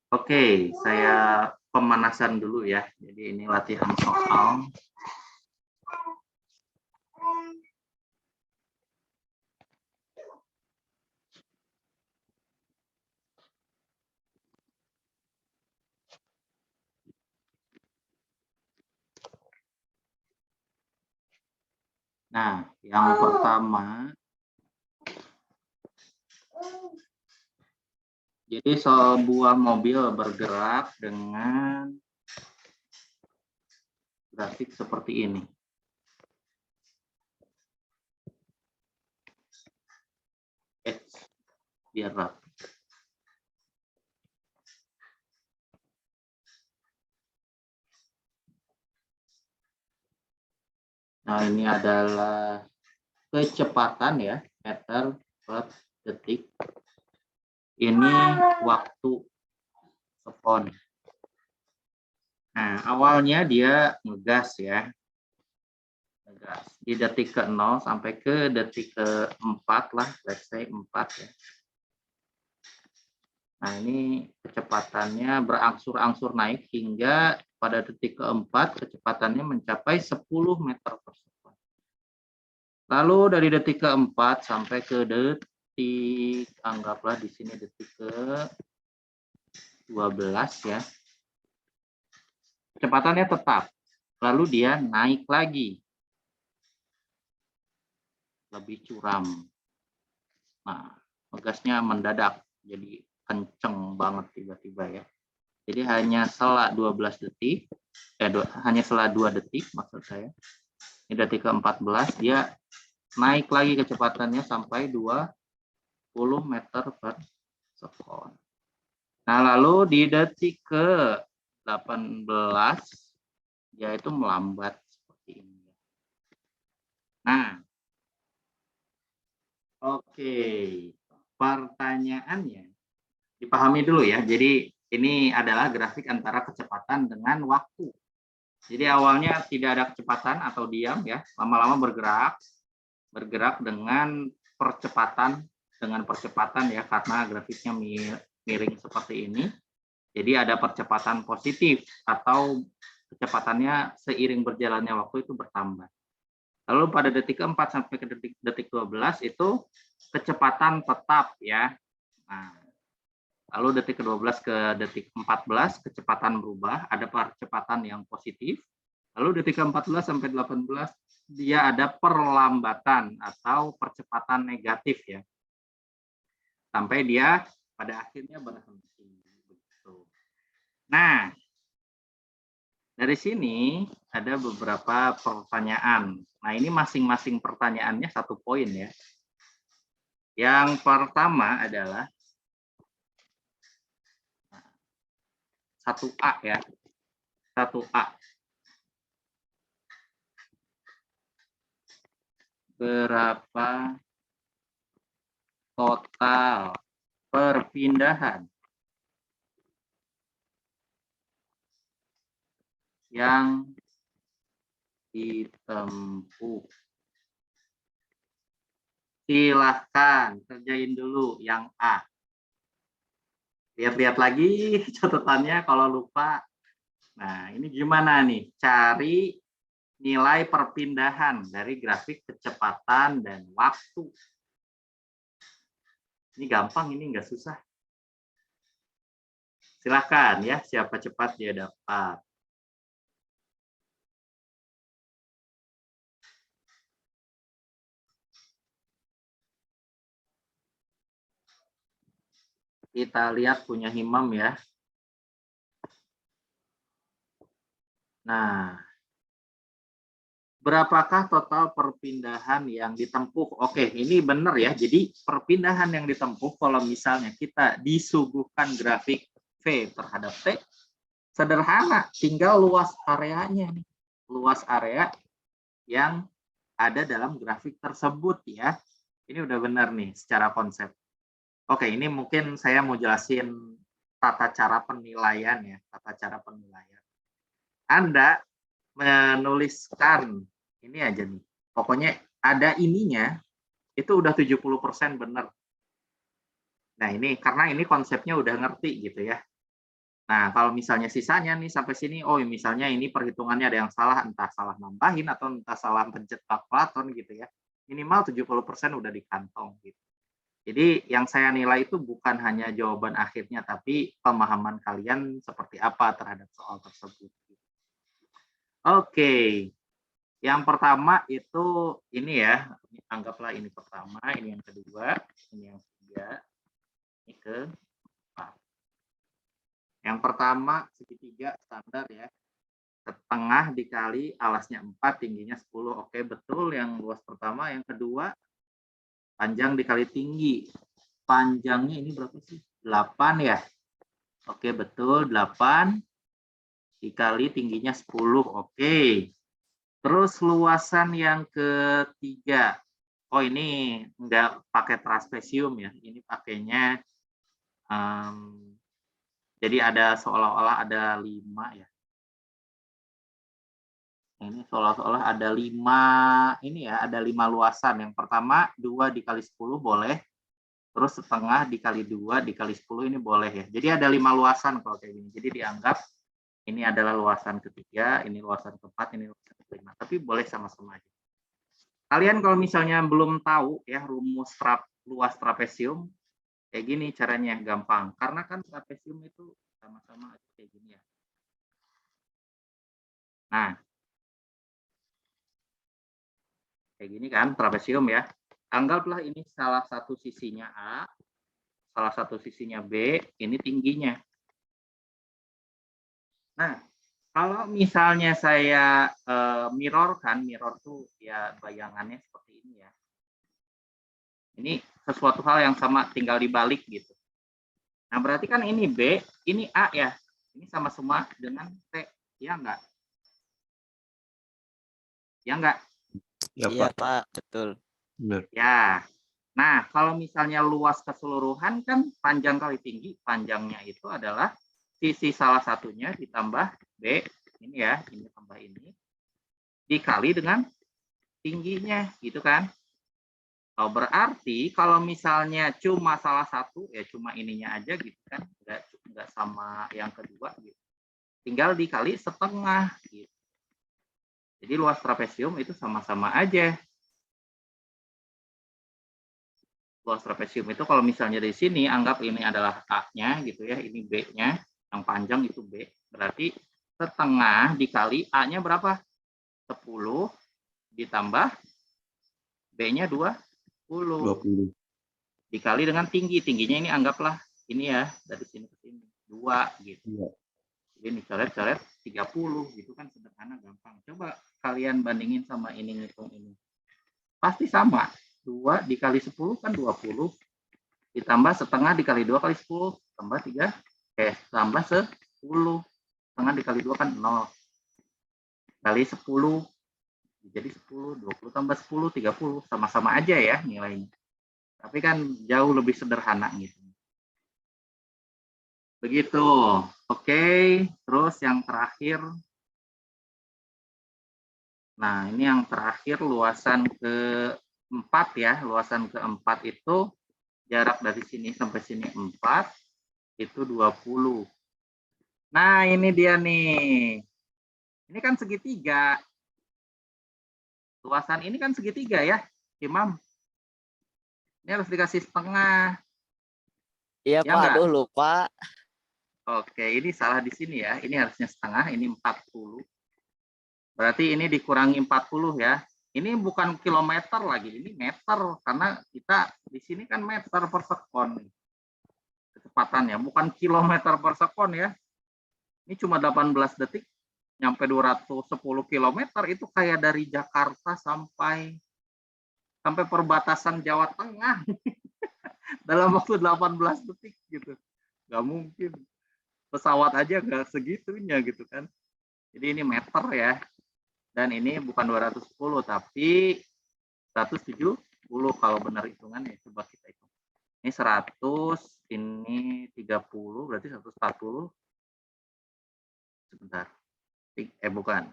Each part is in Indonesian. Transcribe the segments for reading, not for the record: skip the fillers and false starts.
Oke, saya pemanasan dulu ya. Jadi ini latihan soal. Nah, yang pertama, jadi sebuah mobil bergerak dengan grafik seperti ini. Biar rapi. Nah, ini adalah kecepatan ya, meter per detik. Ini waktu sekon. Nah, awalnya dia ngegas ya. Ngegas. Di detik ke-0 sampai ke detik ke-4 lah, let's say 4 ya. Nah, ini kecepatannya berangsur-angsur naik hingga pada detik ke-4 kecepatannya mencapai 10 meter per sekon. Lalu dari detik ke-4 sampai ke detik, anggaplah di sini detik ke-12 ya. Kecepatannya tetap. Lalu dia naik lagi. Lebih curam. Nah, ngegasnya mendadak. Jadi kenceng banget tiba-tiba ya. Jadi hanya setelah 12 detik, hanya setelah 2 detik maksud saya. Ini detik ke-14 dia naik lagi kecepatannya sampai 20 meter per sekon. Nah, lalu di detik ke-18 dia itu melambat seperti ini. Nah, oke. Pertanyaannya dipahami dulu ya. Jadi ini adalah grafik antara kecepatan dengan waktu. Jadi awalnya tidak ada kecepatan atau diam ya, lama-lama bergerak dengan percepatan ya, karena grafiknya miring seperti ini. Jadi ada percepatan positif atau kecepatannya seiring berjalannya waktu itu bertambah. Lalu pada detik ke-4 sampai ke detik 12 itu kecepatan tetap ya. Nah, lalu detik ke-12 ke detik 14 kecepatan berubah, ada percepatan yang positif. Lalu detik ke-14 sampai 18 dia ada perlambatan atau percepatan negatif ya. Sampai dia pada akhirnya berhenti. Nah, dari sini ada beberapa pertanyaan. Nah, ini masing-masing pertanyaannya 1 poin ya. Yang pertama adalah 1A ya. 1A. Berapa total perpindahan yang ditempuh? Silahkan kerjain dulu yang A. Lihat-lihat lagi catatannya kalau lupa. Nah, ini gimana nih? Cari nilai perpindahan dari grafik kecepatan dan waktu. Ini gampang, ini nggak susah. Silahkan ya, siapa cepat dia dapat. Kita lihat punya Himam ya. Nah, berapakah total perpindahan yang ditempuh? Oke, ini benar ya. Jadi perpindahan yang ditempuh kalau misalnya kita disuguhkan grafik V terhadap T, sederhana, tinggal luas areanya nih. Luas area yang ada dalam grafik tersebut ya. Ini udah benar nih secara konsep. Oke, ini mungkin saya mau jelasin tata cara penilaian ya, tata cara penilaian. Anda menuliskan ini aja nih. Pokoknya ada ininya itu udah 70% benar. Nah, ini karena ini konsepnya udah ngerti gitu ya. Nah, kalau misalnya sisanya nih sampai sini, oh misalnya ini perhitungannya ada yang salah, entah salah nambahin atau entah salah pencet kalkulator gitu ya. Minimal 70% udah di kantong gitu. Jadi yang saya nilai itu bukan hanya jawaban akhirnya, tapi pemahaman kalian seperti apa terhadap soal tersebut. Oke, yang pertama itu ini ya, anggaplah ini pertama, ini yang kedua, ini yang ketiga, ini keempat. Yang pertama segitiga standar ya, setengah dikali alasnya 4, tingginya 10. Oke, betul yang luas pertama. Yang kedua, panjang dikali tinggi. Panjangnya ini berapa sih? 8 ya. Oke, betul. 8 dikali tingginya 10. Oke. Terus luasan yang ketiga. Oh, ini enggak pakai trapesium ya. Ini pakainya jadi ada seolah-olah ada 5 ya. Ini seolah-olah ada 5 ini ya, ada 5 luasan. Yang pertama 2 dikali 10 boleh. Terus setengah dikali 2 dikali 10 ini boleh ya. Jadi ada 5 luasan kalau kayak gini. Jadi dianggap ini adalah luasan ketiga, ini luasan keempat, ini luasan kelima. Tapi boleh sama-sama aja. Kalian kalau misalnya belum tahu ya rumus luas trapesium, kayak gini caranya gampang. Karena kan trapesium itu sama-sama kayak gini ya. Nah, kayak gini kan trapesium ya. Anggaplah ini salah satu sisinya A, salah satu sisinya B, ini tingginya. Nah, kalau misalnya saya mirror tuh ya bayangannya seperti ini ya. Ini sesuatu hal yang sama, tinggal dibalik gitu. Nah, berarti kan ini B, ini A ya. Ini sama-sama dengan T, ya enggak? Ya enggak? Ya, Iya, Pak. Pak, betul. Benar. Ya. Nah, kalau misalnya luas keseluruhan kan panjang kali tinggi, panjangnya itu adalah sisi salah satunya ditambah B, ini ya, ini tambah ini, dikali dengan tingginya, gitu kan. Oh, berarti kalau misalnya cuma salah satu, ya cuma ininya aja gitu kan, enggak sama yang kedua gitu. Tinggal dikali setengah gitu. Jadi luas trapesium itu sama-sama aja. Luas trapesium itu kalau misalnya dari sini anggap ini adalah A-nya gitu ya, ini B-nya, yang panjang itu B. Berarti setengah dikali A-nya berapa? 10 ditambah B-nya 20. 20. Dikali dengan tinggi. Tingginya ini anggaplah ini ya, dari sini ke sini 2 gitu. Iya. Jadi ini coret-coret 30 gitu kan, sederhana gampang. Coba kalian bandingin sama ini, ngitung ini. Pasti sama. 2 dikali 10 kan 20. Ditambah setengah dikali 2 kali 10 tambah 3. Tambah 10. Setengah dikali 2 kan 0. Kali 10. Jadi 10, 20 tambah 10, 30. Sama-sama aja ya nilainya. Tapi kan jauh lebih sederhana gitu. Begitu. Oke, terus yang terakhir. Nah, ini yang terakhir luasan keempat ya. Luasan keempat itu jarak dari sini sampai sini 4, itu 20. Nah, ini dia nih. Ini kan segitiga. Luasan ini kan segitiga ya, Imam. Ini harus dikasih setengah. Iya, Ya Pak, enggak? aduh lupa. Oke, ini salah di sini ya. Ini harusnya setengah, ini 40. Berarti ini dikurangi 40 ya. Ini bukan kilometer lagi, ini meter. Karena kita di sini kan meter per sekon. Kecepatannya, bukan kilometer per sekon ya. Ini cuma 18 detik, nyampe 210 kilometer. Itu kayak dari Jakarta sampai perbatasan Jawa Tengah. Dalam waktu 18 detik gitu. Nggak mungkin. Pesawat aja nggak segitunya gitu kan. Jadi ini meter ya. Dan ini bukan 210 tapi 170 kalau benar hitungannya. Coba kita hitung. Ini 100, ini 30, berarti 140. Sebentar. Bukan.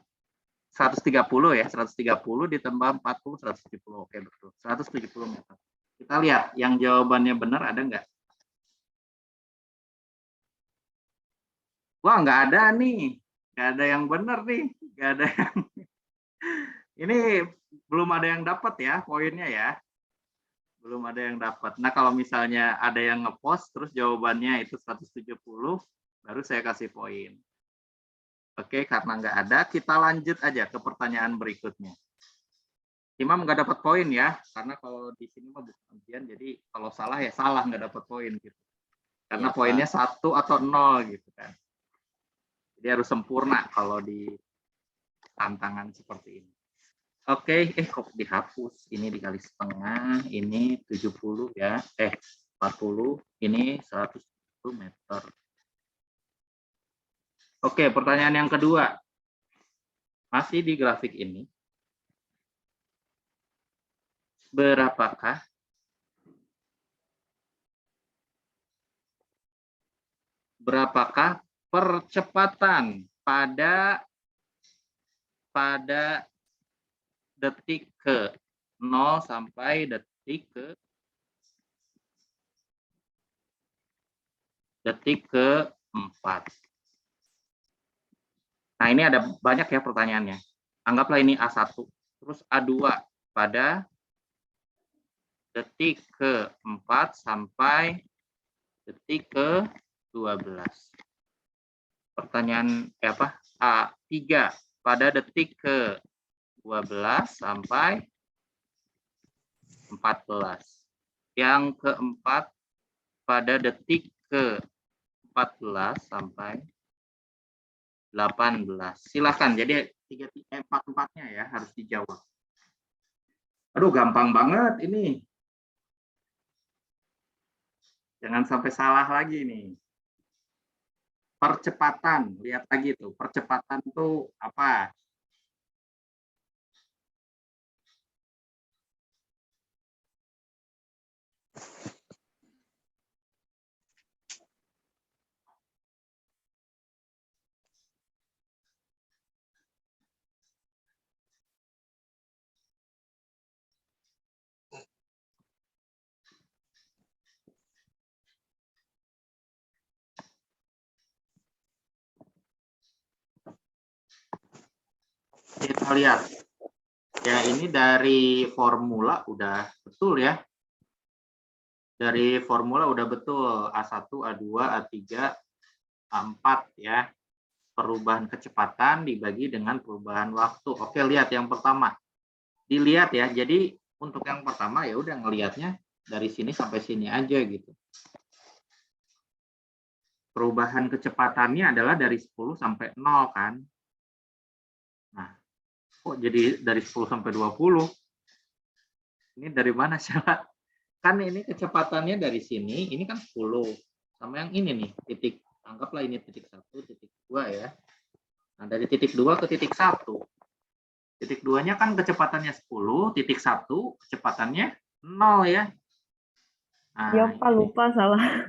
130 ya, 130 ditambah 40, 170. Oke, betul. 170 meter. Kita lihat yang jawabannya benar ada nggak? Wah, nggak ada nih. Nggak ada yang benar nih. Nggak ada yang... Ini belum ada yang dapat ya poinnya ya. Belum ada yang dapat. Nah, kalau misalnya ada yang ngepost terus jawabannya itu 170, baru saya kasih poin. Oke, karena nggak ada, kita lanjut aja ke pertanyaan berikutnya. Imam nggak dapat poin ya, karena kalau di sini mah bukan ujian, jadi kalau salah ya salah, nggak dapat poin gitu. Karena Iya, poinnya Pak. 1 atau 0 gitu kan. Jadi harus sempurna kalau di tantangan seperti ini. Oke, kok dihapus? Ini dikali setengah, ini 70 ya. 40, ini 110 meter. Oke, pertanyaan yang kedua. Masih di grafik ini. Berapakah percepatan pada detik ke 0 sampai detik ke 4. Nah, ini ada banyak ya pertanyaannya. Anggaplah ini A1, terus A2 pada detik ke 4 sampai detik ke 12. Pertanyaan A3 pada detik ke 12 sampai 14. Yang keempat pada detik ke 14 sampai 18. Silakan. Jadi 4-4-nya ya harus dijawab. Aduh, gampang banget ini. Jangan sampai salah lagi nih. Percepatan, lihat lagi tuh. Percepatan tuh apa? Kita lihat. Ya, ini dari formula udah betul ya. Dari formula udah betul. A1, A2, A3, A4 ya. Perubahan kecepatan dibagi dengan perubahan waktu. Oke, lihat yang pertama. Dilihat ya. Jadi untuk yang pertama ya udah ngelihatnya dari sini sampai sini aja gitu. Perubahan kecepatannya adalah dari 10 sampai 0 kan. Nah, kok jadi dari 10 sampai 20? Ini dari mana sih? Kan ini kecepatannya dari sini, ini kan 10. Sama yang ini nih, titik. Anggaplah ini titik 1, titik 2 ya. Nah, dari titik 2 ke titik 1. Titik 2-nya kan kecepatannya 10, titik 1 kecepatannya 0 ya. Nah, Ya, Pak, lupa salah.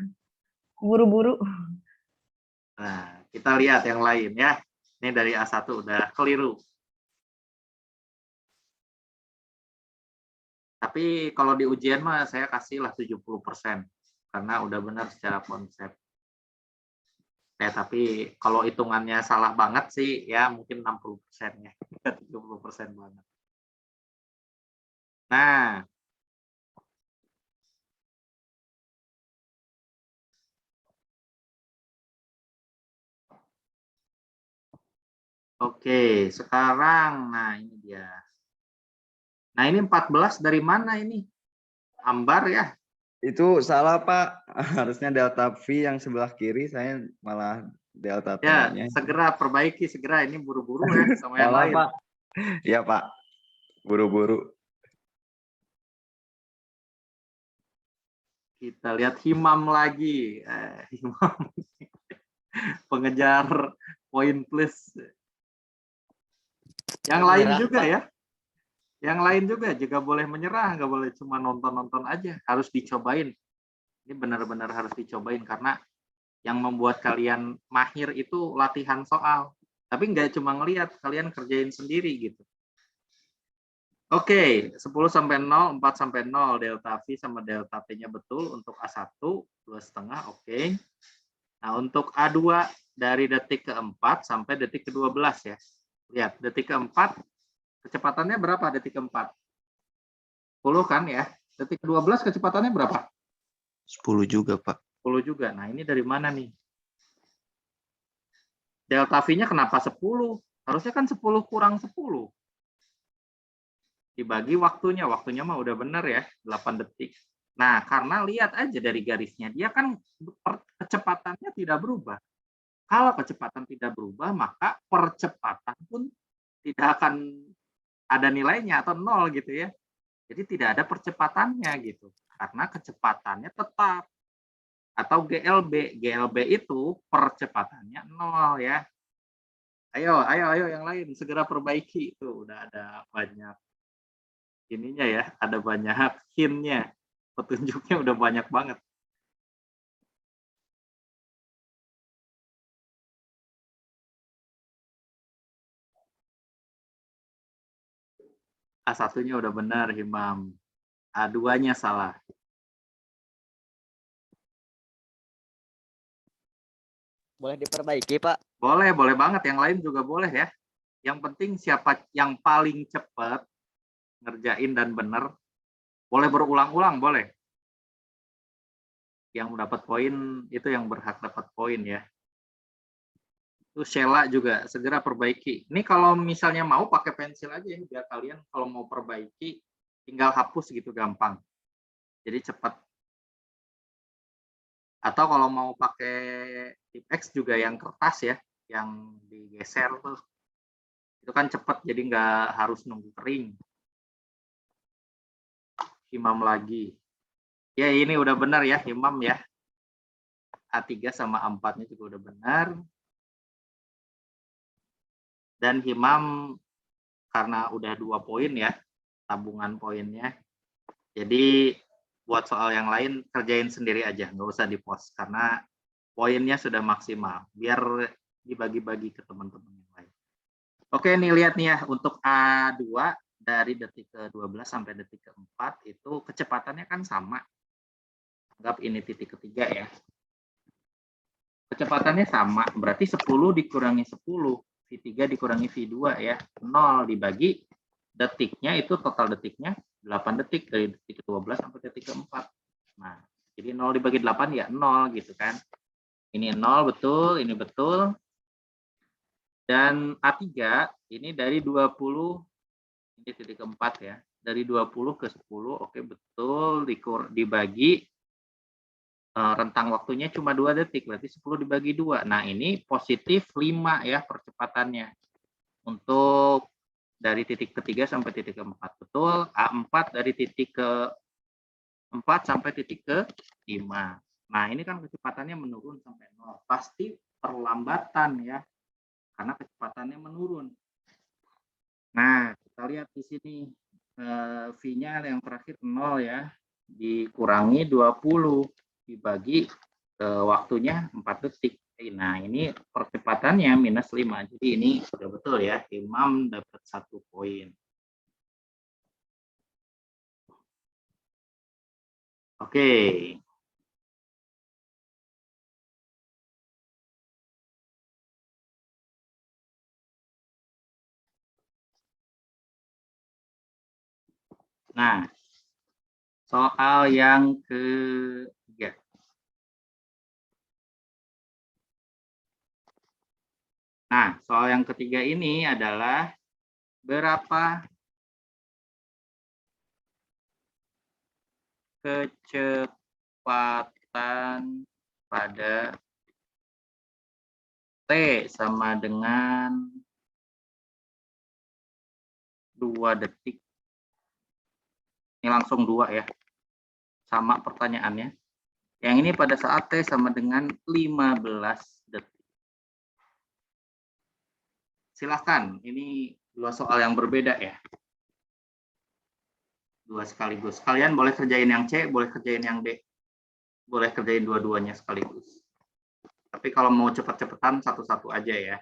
Buru-buru. Nah, kita lihat yang lain ya. Ini dari A1 udah keliru. Tapi kalau di ujian mah saya kasihlah 70%. Karena udah benar secara konsep. Tapi kalau hitungannya salah banget sih, ya mungkin 60% ya. 70% banget. Nah, oke, sekarang, nah ini dia. Nah ini 14 dari mana ini? Ambar ya? Itu salah, Pak. Harusnya delta V yang sebelah kiri, saya malah delta Ya, T-nya. segera perbaiki, segera. Ini buru-buru ya sama yang Salah, lain. Pak. Iya, Pak. Buru-buru. Kita lihat Himam lagi. Himam pengejar poin plus. Yang lain Menyerah, juga Pak. ya. Yang lain juga boleh menyerah, nggak boleh cuma nonton-nonton aja, harus dicobain. Ini benar-benar harus dicobain karena yang membuat kalian mahir itu latihan soal. Tapi nggak cuma ngelihat, kalian kerjain sendiri gitu. Oke, 10 sampai 0, 4 sampai 0, delta V sama delta T-nya betul untuk A1, 2,5, oke. Nah, untuk A2 dari detik keempat sampai detik ke-12 ya. Lihat, detik keempat kecepatannya berapa detik keempat? 10 kan ya. Detik ke-12 kecepatannya berapa? 10 juga, Pak. 10 juga. Nah, ini dari mana nih? Delta V-nya kenapa 10? Harusnya kan 10 kurang 10. Dibagi waktunya. Waktunya mah udah benar ya, 8 detik. Nah, karena lihat aja dari garisnya, dia kan kecepatannya tidak berubah. Kalau kecepatan tidak berubah, maka percepatan pun tidak akan ada nilainya atau nol gitu ya. Jadi tidak ada percepatannya gitu. Karena kecepatannya tetap. Atau GLB. GLB itu percepatannya nol ya. Ayo yang lain segera perbaiki. Itu udah ada banyak ininya ya, ada banyak hint-nya. Petunjuknya udah banyak banget. A1-nya udah benar, Himam. A2-nya salah. Boleh diperbaiki, Pak. Boleh banget. Yang lain juga boleh ya. Yang penting siapa yang paling cepat ngerjain dan benar. Boleh berulang-ulang, boleh. Yang mendapat poin itu yang berhak dapat poin ya. Itu Sheila juga segera perbaiki. Ini kalau misalnya mau pakai pensil aja ya, biar kalian kalau mau perbaiki tinggal hapus gitu gampang. Jadi cepat. Atau kalau mau pakai tip X juga yang kertas ya, yang digeser tuh. Itu kan cepat, jadi nggak harus nunggu kering. Himam lagi. Ya ini udah benar ya, Himam ya. A3 sama A4-nya juga udah benar. Dan Himam karena udah 2 poin ya, tabungan poinnya. Jadi buat soal yang lain kerjain sendiri aja, nggak usah di-post karena poinnya sudah maksimal. Biar dibagi-bagi ke teman-teman yang lain. Oke, nih lihat nih ya, untuk A2 dari detik ke-12 sampai detik ke-4 itu kecepatannya kan sama. Anggap ini titik ketiga ya. Kecepatannya sama, berarti 10 dikurangi 10, V3 dikurangi V2 ya, 0 dibagi detiknya itu total detiknya 8 detik dari detik ke-12 sampai detik ke-4. Nah, jadi 0 dibagi 8 ya 0 gitu kan. Ini 0 betul, ini betul. Dan A3 ini dari 20, ini titik keempat ya, dari 20 ke 10, oke betul, dibagi rentang waktunya cuma 2 detik, berarti 10 dibagi 2. Nah, ini positif 5 ya percepatannya. Untuk dari titik ketiga sampai titik keempat. Betul, A4 dari titik ke-4 sampai titik ke-5. Nah, ini kan kecepatannya menurun sampai 0. Pasti perlambatan ya, karena kecepatannya menurun. Nah, kita lihat di sini V-nya yang terakhir 0 ya, dikurangi 20 dibagi waktunya 4 detik. Nah, ini percepatannya minus 5. Jadi ini sudah betul ya, Imam dapat 1 poin. Oke. Nah, soal yang ketiga. Nah, soal yang ketiga ini adalah berapa kecepatan pada T sama dengan 2 detik. Ini langsung 2 ya. Sama pertanyaannya. Yang ini pada saat T sama dengan 15 detik. Silahkan, ini 2 soal yang berbeda ya. 2 sekaligus. Kalian boleh kerjain yang C, boleh kerjain yang D. Boleh kerjain dua-duanya sekaligus. Tapi kalau mau cepat-cepatan satu-satu aja ya.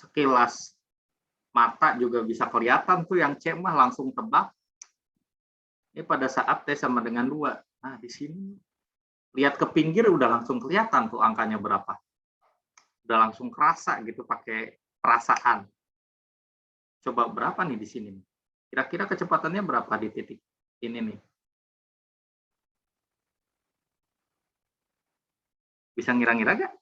sekilas mata juga bisa kelihatan tuh yang C mah langsung tebak. Ini pada saat T sama dengan 2. Nah, di sini lihat ke pinggir udah langsung kelihatan tuh angkanya berapa. Udah langsung kerasa gitu pakai perasaan. Coba berapa nih di sini? Kira-kira kecepatannya berapa di titik ini nih? Bisa ngira-ngira gak?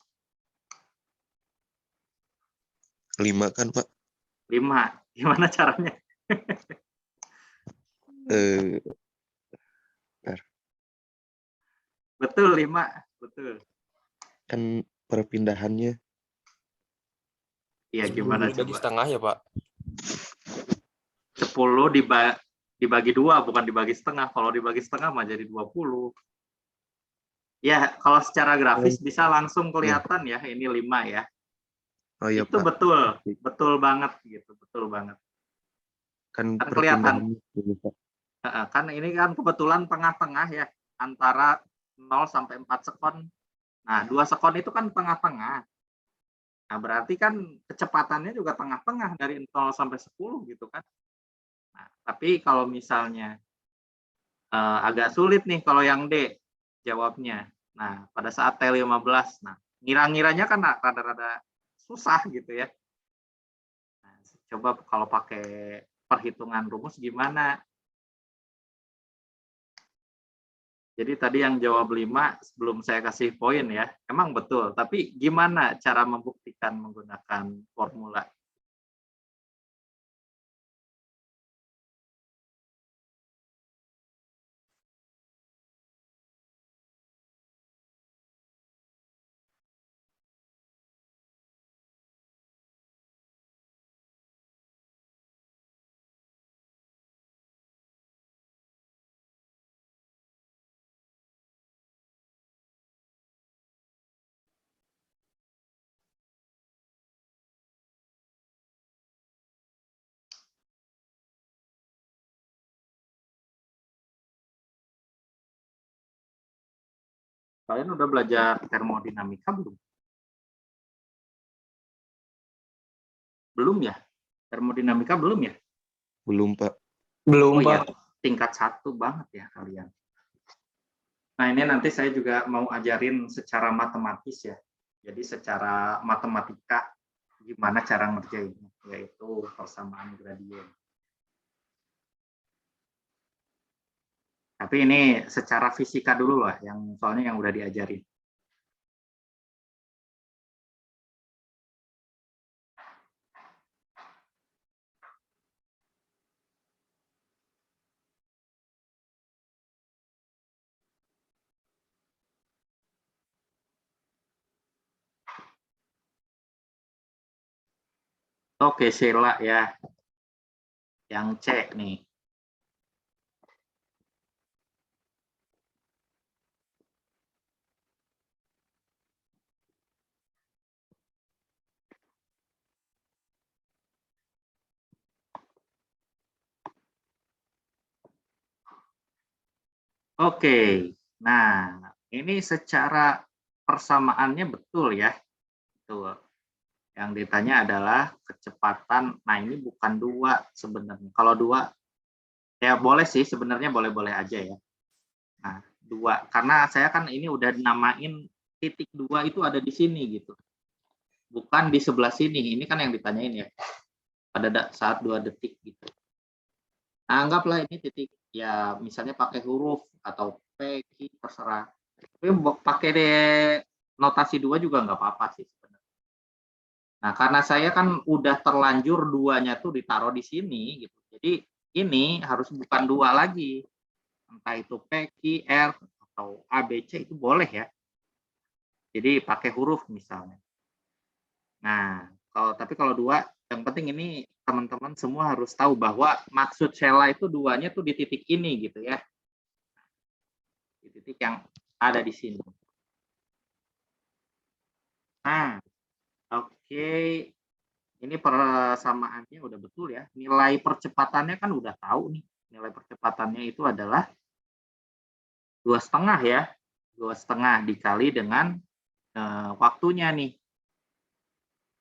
5 kan, Pak? 5. Gimana caranya? Eh, Betul, 5. Betul. kan perpindahannya Iya, gimana dibagi coba? setengah ya, Pak? 10 dibagi 2, bukan dibagi setengah. Kalau dibagi setengah mah jadi 20. Ya, kalau secara grafis bisa langsung kelihatan ya, ini 5 ya. oh iya, Itu Pak. betul banget gitu, betul banget. Kan Kan kelihatan. perpindahannya dulu, Pak. Kan ini kan kebetulan tengah-tengah ya, antara 0 sampai 4 sekon. Nah, 2 sekon itu kan tengah-tengah. Nah, berarti kan kecepatannya juga tengah-tengah dari 0 sampai 10 gitu kan. Nah, tapi kalau misalnya agak sulit nih kalau yang D jawabnya. Nah, pada saat T15, nah ngira-ngiranya kan rada-rada susah gitu ya. Nah, coba kalau pakai perhitungan rumus gimana? Jadi tadi yang jawab 5 sebelum saya kasih poin ya, emang betul. Tapi gimana cara membuktikan menggunakan formula? Kalian udah belajar termodinamika belum? Belum ya? Termodinamika belum ya? Belum, Pak. Belum, Oh ya, Pak. tingkat 1 banget ya kalian. Nah, ini nanti saya juga mau ajarin secara matematis ya. Jadi secara matematika gimana cara ngerjainnya, yaitu persamaan gradien. Tapi ini secara fisika dulu lah, soalnya yang udah diajarin. Oke, Sheila ya. Yang C nih. Oke, nah ini secara persamaannya betul ya. Betul. Yang ditanya adalah kecepatan. Nah, ini bukan 2 sebenarnya. Kalau 2 ya boleh sih, sebenarnya boleh-boleh aja ya. Nah, 2 karena saya kan ini udah namain titik 2 itu ada di sini gitu. Bukan di sebelah sini. Ini kan yang ditanyain ya. Pada saat 2 detik gitu. Nah, anggaplah ini titik ya, misalnya pakai huruf atau P, Q, terserah. Tapi pakai notasi 2 juga nggak apa-apa sih sebenarnya. Nah, karena saya kan udah terlanjur 2-nya tuh ditaruh di sini gitu. Jadi ini harus bukan 2 lagi. Entah itu P, Q, R atau A, B, C itu boleh ya. Jadi pakai huruf misalnya. Nah, tapi kalau 2, yang penting ini teman-teman semua harus tahu bahwa maksud Sheila itu 2-nya tuh di titik ini gitu ya. Di titik yang ada di sini. Nah, oke. Ini persamaannya udah betul ya. Nilai percepatannya kan udah tahu nih. Nilai percepatannya itu adalah 2,5 ya. 2,5 dikali dengan waktunya nih.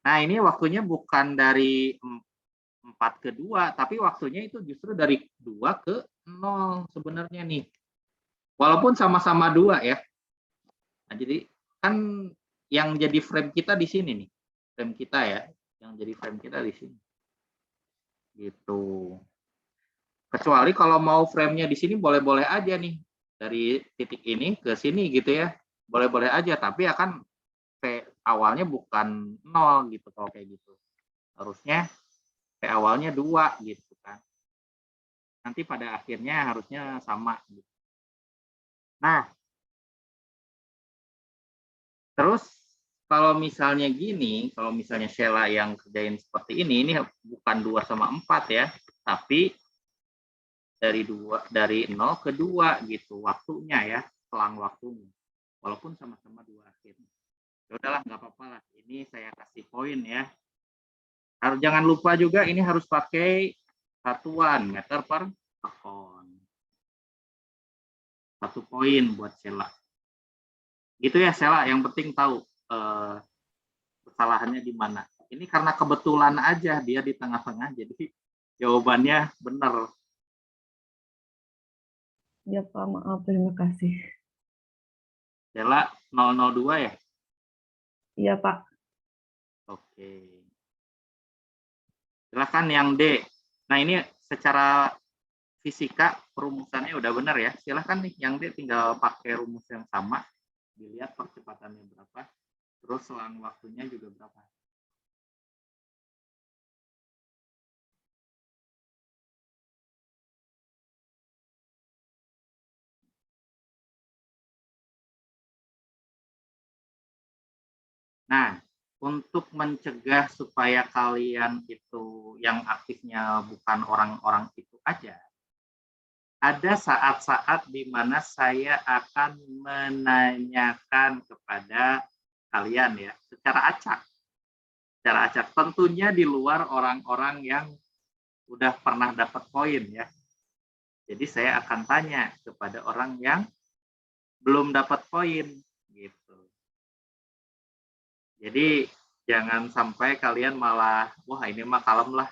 Nah, ini waktunya bukan dari 4 ke 2, tapi waktunya itu justru dari 2 ke 0 sebenarnya nih. Walaupun sama-sama 2 ya. Nah, jadi kan yang jadi frame kita di sini nih. Frame kita ya, yang jadi frame kita di sini. Gitu. Kecuali kalau mau frame-nya di sini boleh-boleh aja nih. Dari titik ini ke sini gitu ya. Boleh-boleh aja, tapi akan awalnya bukan 0 gitu kalau kayak gitu. Harusnya awalnya 2 gitu kan. Nanti pada akhirnya harusnya sama gitu. Nah, terus kalau misalnya gini, kalau misalnya Sheila yang kerjain seperti ini bukan 2 sama 4 ya, tapi dari 0 ke 2 gitu waktunya ya, selang waktunya. Walaupun sama-sama 2 akhirnya. Ya udahlah, nggak apa-apa lah. Ini saya kasih poin ya. Jangan lupa juga ini harus pakai satuan meter per sekon. 1 poin buat Sheila. Gitu ya Sheila, yang penting tahu kesalahannya di mana. Ini karena kebetulan aja dia di tengah-tengah, jadi jawabannya benar. Ya Pak, maaf, terima kasih. Sheila 002 ya? Iya Pak. Oke. Silakan yang D. Nah ini secara fisika perumusannya udah benar ya. Silakan nih yang D tinggal pakai rumus yang sama. Dilihat percepatannya berapa. Terus selang waktunya juga berapa. Nah, untuk mencegah supaya kalian itu yang aktifnya bukan orang-orang itu aja, ada saat-saat di mana saya akan menanyakan kepada kalian ya, secara acak. Secara acak, tentunya di luar orang-orang yang udah pernah dapat poin ya. Jadi saya akan tanya kepada orang yang belum dapat poin gitu. Jadi jangan sampai kalian malah, wah ini mah kalem lah,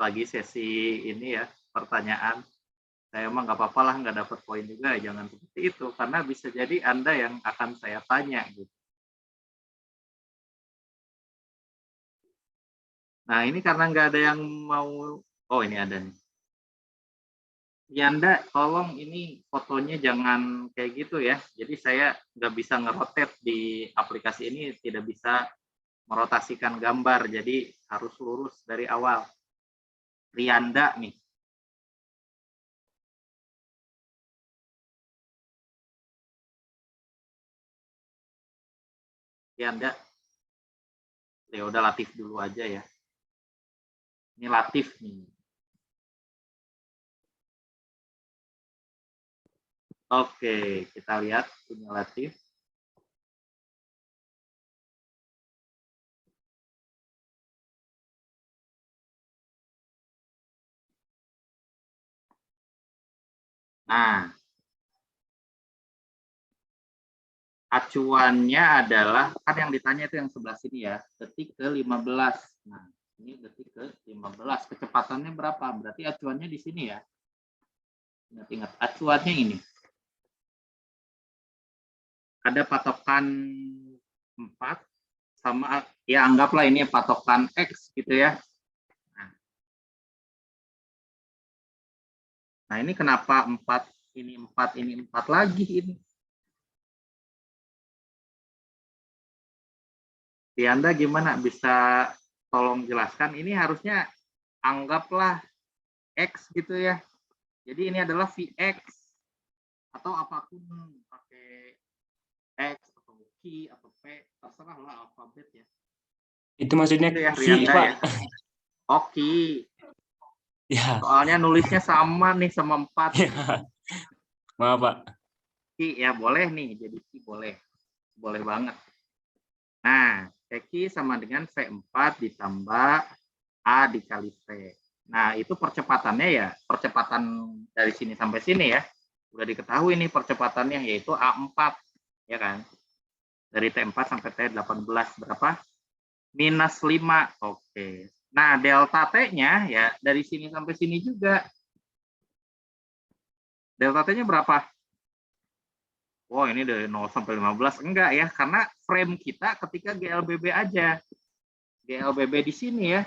lagi sesi ini ya, pertanyaan. Saya mah nggak apa-apa lah, nggak dapat poin juga, jangan seperti itu. Karena bisa jadi Anda yang akan saya tanya gitu. Nah ini karena nggak ada yang mau, oh ini ada nih. Yanda, tolong ini fotonya jangan kayak gitu ya. Jadi saya nggak bisa ngerotate di aplikasi ini, tidak bisa merotasikan gambar. Jadi harus lurus dari awal. Rianda nih. Rianda. Ya udah Latif dulu aja ya. Ini Latif nih. Oke, kita lihat punya Latif. Nah, acuannya adalah, kan yang ditanya itu yang sebelah sini ya, detik ke 15. Nah, ini detik ke 15. Kecepatannya berapa? Berarti acuannya di sini ya. Ingat-ingat, acuannya ini. Ada patokan 4 sama, ya anggaplah ini patokan X gitu ya. Nah ini kenapa 4, ini 4 lagi ini. Di Anda gimana, bisa tolong jelaskan? Ini harusnya anggaplah X gitu ya. Jadi ini adalah Vx atau apapun, pakai X atau Q atau P, terserah lah alfabet ya. Itu maksudnya Itu ya, Q, Rianda Pak. ya. Oke. Ya. Soalnya nulisnya sama nih sama 4. Ya. Maaf, Pak. Q ya boleh nih, jadi Q boleh. Boleh banget. Nah, Q sama dengan V4 ditambah A dikali V. Nah, itu percepatannya ya, percepatan dari sini sampai sini ya. Udah diketahui nih percepatannya, yaitu A4. Ya kan? Dari T4 sampai T18 berapa? minus 5. Oke. Nah, delta T-nya ya dari sini sampai sini juga. Delta T-nya berapa? Oh, ini dari 0 sampai 15. Enggak ya, karena frame kita ketika GLBB aja. GLBB di sini ya.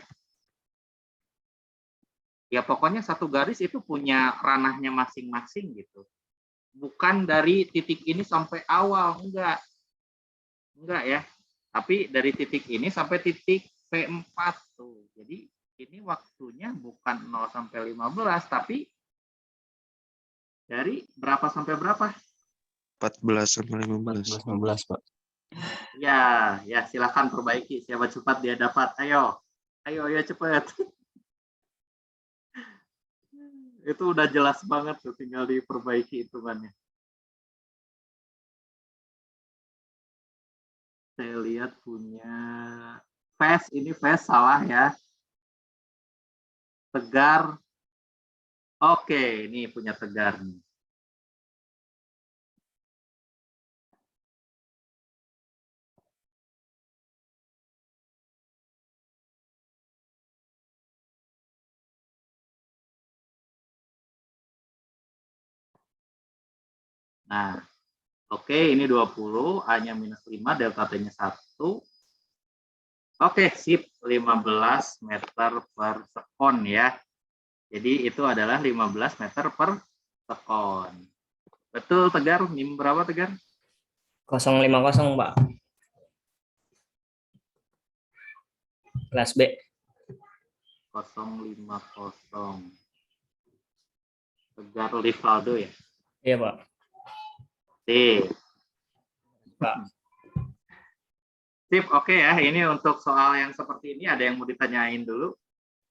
Ya pokoknya satu garis itu punya ranahnya masing-masing gitu. Bukan dari titik ini sampai awal, enggak. Enggak ya. Tapi dari titik ini sampai titik P4 tuh. Jadi ini waktunya bukan 0 sampai 15 tapi dari berapa sampai berapa? 14 sampai 15. 15, Pak. Ya, ya silakan perbaiki. Siapa cepat dia dapat. Ayo. Ayo ya cepat. Itu udah jelas banget tuh, tinggal diperbaiki hitungannya. Saya lihat punya Fast, ini Fast salah ya. Tegar. Oke, ini punya Tegar nih. Nah, oke, ini 20, A-nya minus 5, delta T-nya 1. Oke, sip, 15 meter per sekon ya. Jadi itu adalah 15 meter per sekon. Betul, Tegar? NIM berapa, Tegar? 050, Pak. Kelas B. 050. Tegar Rivaldo ya? Iya, Pak. Sip. Pak. Sip, oke ya. Ini untuk soal yang seperti ini ada yang mau ditanyain dulu.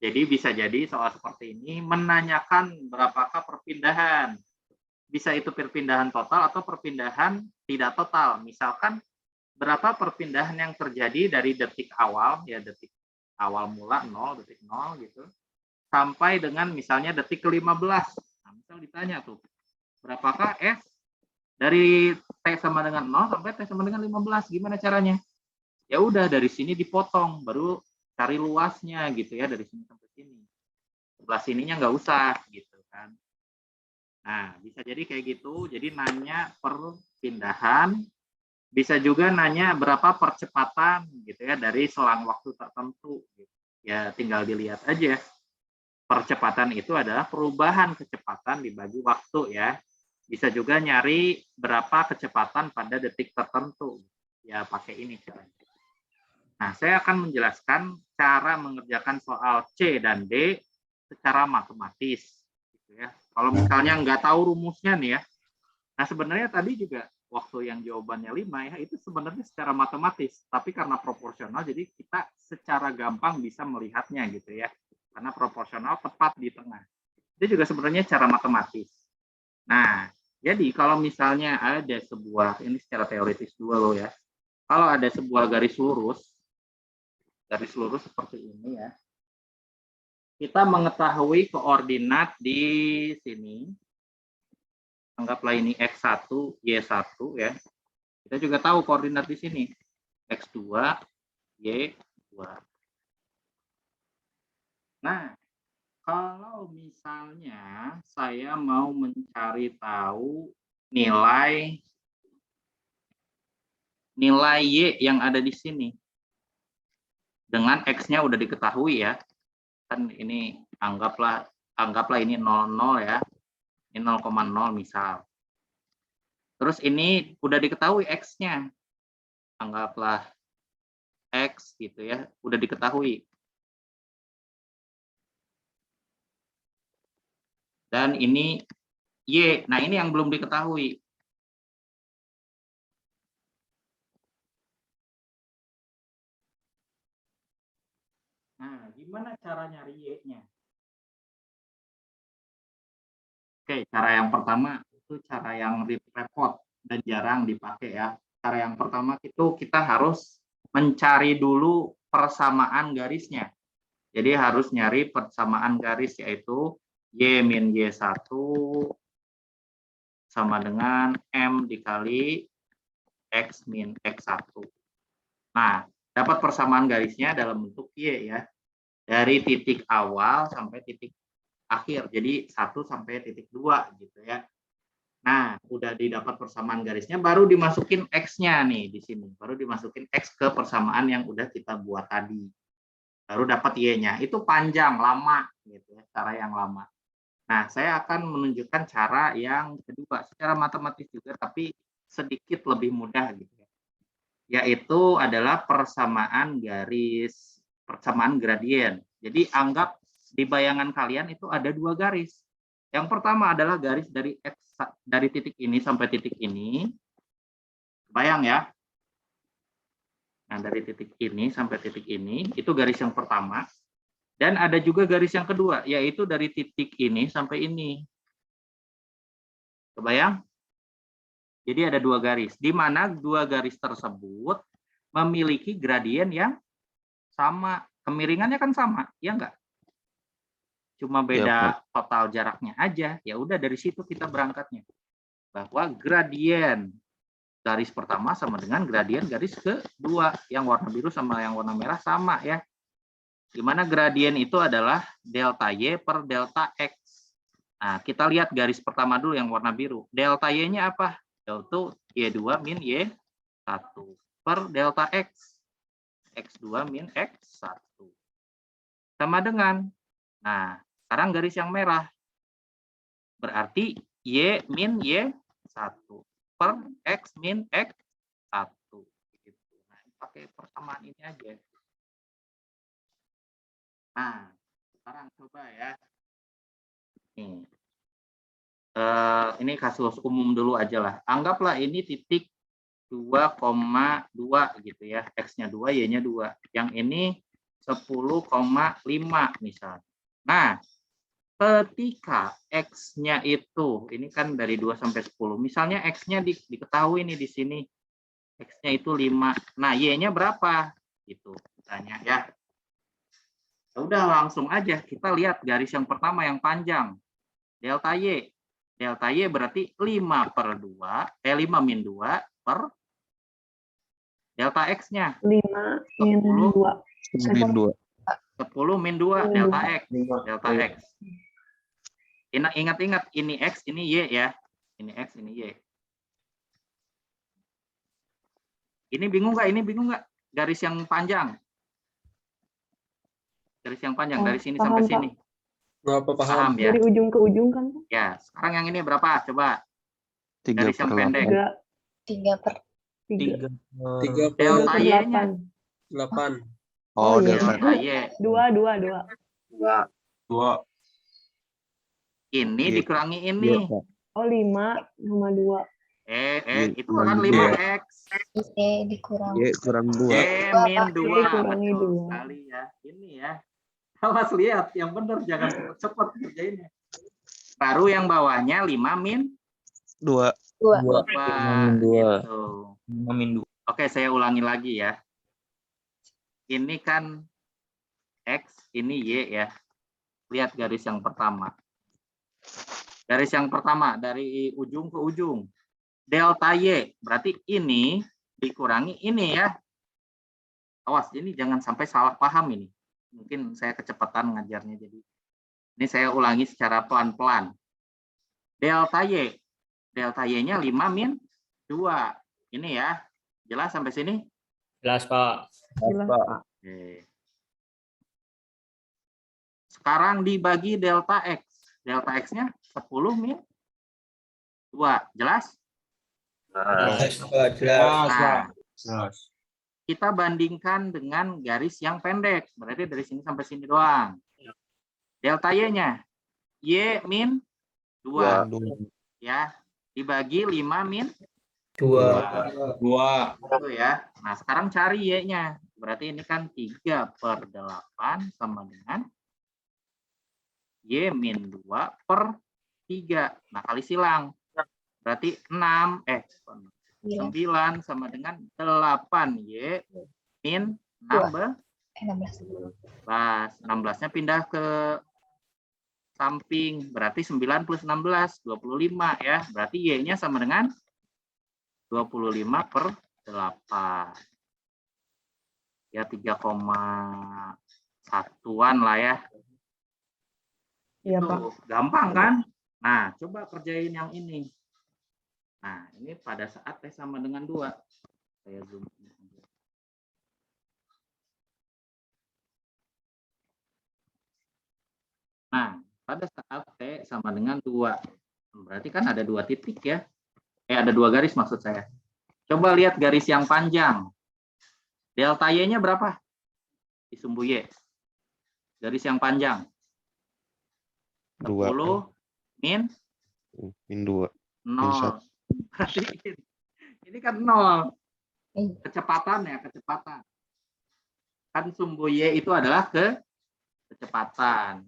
Jadi bisa jadi soal seperti ini menanyakan berapakah perpindahan. Bisa itu perpindahan total atau perpindahan tidak total. Misalkan berapa perpindahan yang terjadi dari detik awal, ya detik awal mula 0, detik 0 gitu, sampai dengan misalnya detik ke-15. Nah, misal ditanya tuh, berapakah S dari T sama dengan 0 sampai T sama dengan 15, gimana caranya? Ya udah dari sini dipotong, baru cari luasnya gitu ya, dari sini sampai sini. Sebelah sininya nggak usah gitu kan. Nah, bisa jadi kayak gitu. Jadi nanya perpindahan, bisa juga nanya berapa percepatan gitu ya dari selang waktu tertentu. Ya tinggal dilihat aja. Percepatan itu adalah perubahan kecepatan dibagi waktu ya. Bisa juga nyari berapa kecepatan pada detik tertentu. Ya pakai ini caranya. Nah, saya akan menjelaskan cara mengerjakan soal C dan D secara matematis. Gitu ya. Kalau misalnya nggak tahu rumusnya nih ya. Nah, sebenarnya tadi juga waktu yang jawabannya 5 ya, itu sebenarnya secara matematis. Tapi karena proporsional, jadi kita secara gampang bisa melihatnya gitu ya. Karena proporsional tepat di tengah. Itu juga sebenarnya cara matematis. Nah, jadi kalau misalnya ada sebuah, ini secara teoritis dua loh ya. Kalau ada sebuah garis lurus seperti ini ya. Kita mengetahui koordinat di sini. Anggaplah ini X1, Y1 ya. Kita juga tahu koordinat di sini. X2, Y2. Nah, kalau misalnya saya mau mencari tahu nilai Y yang ada di sini. Dengan X-nya udah diketahui ya. Kan ini anggaplah ini 00 ya. Ini 0,0 misal. Terus ini udah diketahui X-nya. Anggaplah X gitu ya, udah diketahui. Dan ini Y. Nah, ini yang belum diketahui. Nah, gimana cara nyari Y-nya? Oke, cara yang pertama itu cara yang repot dan jarang dipakai ya. Cara yang pertama itu kita harus mencari dulu persamaan garisnya. Jadi harus nyari persamaan garis yaitu Y min Y1 sama dengan M dikali X min X1. Nah, dapat persamaan garisnya dalam bentuk Y ya. Dari titik awal sampai titik akhir. Jadi 1 sampai titik 2 gitu ya. Nah, udah didapat persamaan garisnya, baru dimasukin X-nya nih di sini. Baru dimasukin X ke persamaan yang udah kita buat tadi. Baru dapat Y-nya. Itu panjang, lama gitu ya, cara yang lama. Nah, saya akan menunjukkan cara yang kedua secara matematis juga, tapi sedikit lebih mudah gitu ya. Yaitu adalah persamaan gradien. Jadi anggap di bayangan kalian itu ada 2 garis. Yang pertama adalah garis dari X, dari titik ini sampai titik ini. Bayang ya. Nah, dari titik ini sampai titik ini, itu garis yang pertama. Dan ada juga garis yang kedua, yaitu dari titik ini sampai ini. Kebayang? Jadi ada 2 garis, di mana 2 garis tersebut memiliki gradien yang sama. Kemiringannya kan sama, ya enggak? Cuma beda total jaraknya aja. Ya udah dari situ kita berangkatnya. Bahwa gradien garis pertama sama dengan gradien garis kedua. Yang warna biru sama yang warna merah sama ya. Di mana gradien itu adalah delta Y per delta X. Nah, kita lihat garis pertama dulu yang warna biru. Delta Y-nya apa? Yaitu Y2 min Y1 per delta X. X2 min X1. Sama dengan, nah, sekarang garis yang merah. Berarti Y min Y1 per X min X1. Gitu. Nah, pakai persamaan ini aja. Nah, sekarang coba ya. Ini kasus umum dulu aja lah. Anggaplah ini titik 2,2 gitu ya. X-nya 2, Y-nya 2. Yang ini 10,5 misalnya. Nah, ketika X-nya itu, ini kan dari 2 sampai 10. Misalnya X-nya diketahui nih di sini. X-nya itu 5. Nah, Y-nya berapa? Gitu, misalnya ya. Udah langsung aja kita lihat garis yang pertama yang panjang. Delta Y. Delta Y berarti 5 per 2, 5 min 2 per delta X-nya. 5 min 2. 10 min 2 delta X. Delta X. Ingat-ingat ini X, ini Y ya. Ini X, ini Y. Ini bingung nggak? Ini bingung nggak? Garis yang panjang. Garis yang panjang dari sini Paham, sampai Pak. sini. Berapa Paham ya? Dari ujung ke ujung kan, Pak? Ya, sekarang yang ini berapa? Coba. 3 Garis yang per pendek. 3 Delta per Y-nya. 8. Oh, iya. delta. Delta Y. 2. 2. Ini Y. dikurangi ini. Oh, 5 sama 2. Itu kan 5X. Y kurang 2. Y min 2. Y kurangi Betul 2. sekali ya. Ini ya. Awas lihat, yang benar jangan cepat kerjainnya. Baru yang bawahnya 5 min 2. 2. min 2. Gitu. Min 2. Oke, saya ulangi lagi ya. Ini kan X, ini Y ya. Lihat garis yang pertama. Garis yang pertama dari ujung ke ujung. Delta Y, berarti ini dikurangi ini ya. Awas, ini jangan sampai salah paham ini. Mungkin saya kecepatan ngajarnya, jadi ini saya ulangi secara pelan-pelan. Delta Y. Delta Y-nya 5 min 2. Ini ya. Jelas sampai sini? Jelas, Pak. Jelas, Pak. Oke. Sekarang dibagi delta X. Delta X-nya 10 min 2. Jelas? Nah, kita bandingkan dengan garis yang pendek. Berarti dari sini sampai sini doang. Delta Y-nya. Y min 2. Ya. Dibagi 5 min 2. Itu ya. Nah, sekarang cari Y-nya. Berarti ini kan 3 per 8 sama dengan Y min 2 per 3. Nah, kali silang. Berarti 9 sama dengan 8 Y min 16. 16-nya pindah ke samping. Berarti 9 plus 16, 25 ya. Berarti Y-nya sama dengan 25 per 8. Ya 3,1-an lah ya. Iya, Itu Pak. gampang kan? Nah, coba kerjain yang ini. Nah, ini pada saat T sama dengan 2. Saya zoom in aja. Nah, pada saat T sama dengan 2. Berarti kan ada 2 titik ya. Ada 2 garis maksud saya. Coba lihat garis yang panjang. Delta Y-nya berapa? Di sumbu Y. Garis yang panjang. 2. 10 min Min 2. 0. Berarti ini kan 0. Kecepatan ya, kecepatan. Kan sumbu Y itu adalah kecepatan.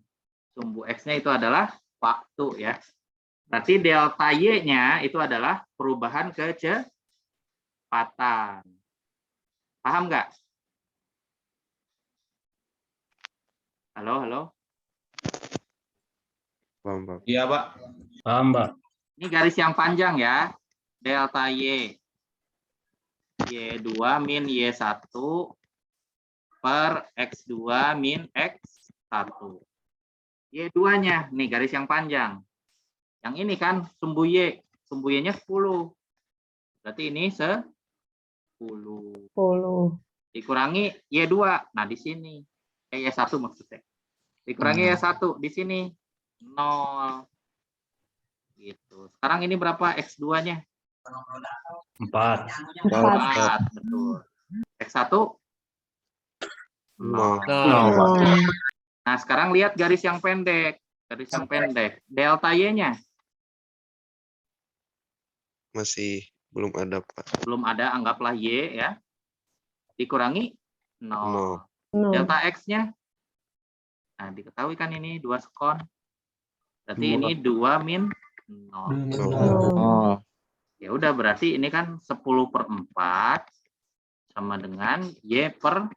Sumbu X-nya itu adalah waktu ya. Berarti delta Y-nya itu adalah perubahan kecepatan. Paham nggak? Halo? Paham, Pak. Iya, Pak. Paham, Pak. Ini garis yang panjang ya. Delta Y. Y2 min Y1 per X2 min X1. Y2-nya, nih garis yang panjang. Yang ini kan sumbu Y. Sumbu Y-nya 10. Berarti ini 10. 10. Dikurangi Y2. Nah, di sini. Y1 maksudnya. Dikurangi Y1 di sini. 0. Gitu. Sekarang ini berapa X2-nya? 4. 4. Betul. X1? 0. Nah, sekarang lihat garis yang pendek. Garis yang pendek. Delta Y-nya? Masih belum ada, Pak. Belum ada, anggaplah Y ya. Dikurangi 0. 0. Delta X-nya? Nah, diketahui kan ini 2 sekon. Berarti ini 2 min 0. Oh. Ya udah, berarti ini kan 10/4 sama dengan Y per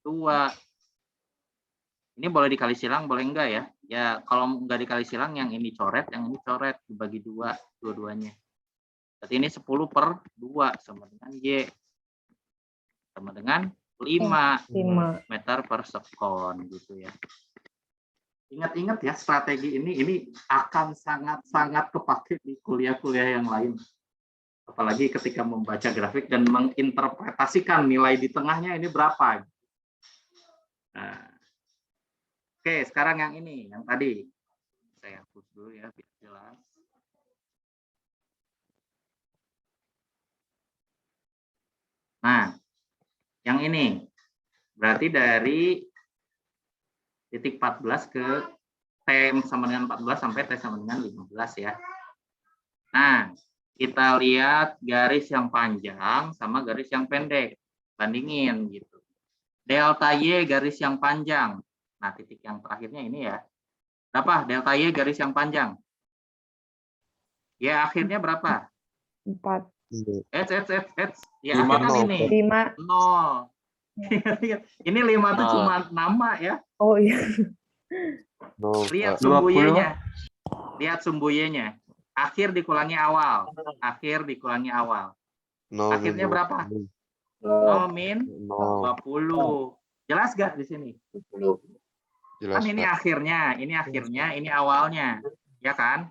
2. Ini boleh dikali silang, boleh enggak ya? Ya, kalau enggak dikali silang, yang ini coret, yang ini coret. Dibagi 2, dua-duanya. Berarti ini 10/2 sama dengan Y. Sama dengan 5 meter per sekon gitu ya. Ingat-ingat ya, strategi ini akan sangat-sangat kepake di kuliah-kuliah yang lain. Apalagi ketika membaca grafik dan menginterpretasikan nilai di tengahnya ini berapa. Nah, oke, sekarang yang ini, yang tadi. Saya hapus dulu ya, biar jelas. Nah, yang ini. Berarti dari titik 14 ke T sama dengan 14 sampai T sama dengan 15 ya. Nah, kita lihat garis yang panjang sama garis yang pendek. Bandingin gitu. Delta Y garis yang panjang. Nah, titik yang terakhirnya ini ya. Berapa delta Y garis yang panjang? Y akhirnya berapa? 4. Ya, akhirnya kan ini. 5. 0. Ini 5 itu cuma nama ya. Oh iya. Lihat sumbu Y-nya. Lihat sumbu Y-nya. Akhir dikurangi awal. Akhir dikurangi awal. Akhirnya berapa? 0 min 20. Jelas gak di sini? Jelas, Kan ini Pak. akhirnya, ini awalnya. Ya kan?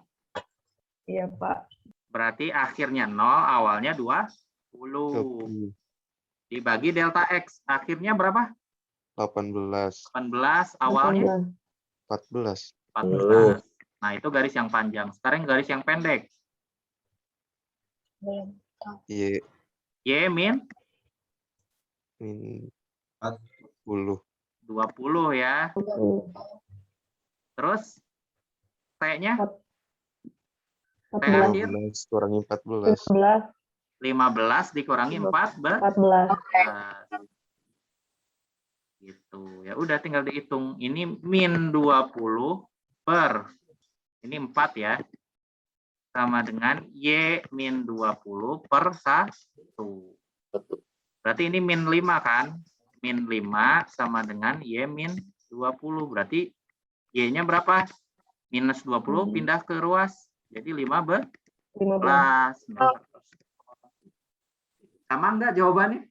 Iya, Pak. Berarti akhirnya 0, awalnya 20. Dibagi delta X. Akhirnya berapa? 18. 18, awalnya 14. 14. Nah, itu garis yang panjang. Sekarang garis yang pendek. Y Y min min 10. 20 ya. Terus T-nya? T 14. akhir 15 kurangi 14. 15. 15 dikurangi 14. 14. Gitu. Ya udah, tinggal dihitung. Ini min 20 per ini 4 ya. Sama dengan Y min 20 per 1. Berarti ini min 5 kan? Min 5 sama dengan Y min 20. Berarti Y-nya berapa? Minus 20 pindah ke ruas. Jadi 15. 15. Sama enggak jawabannya?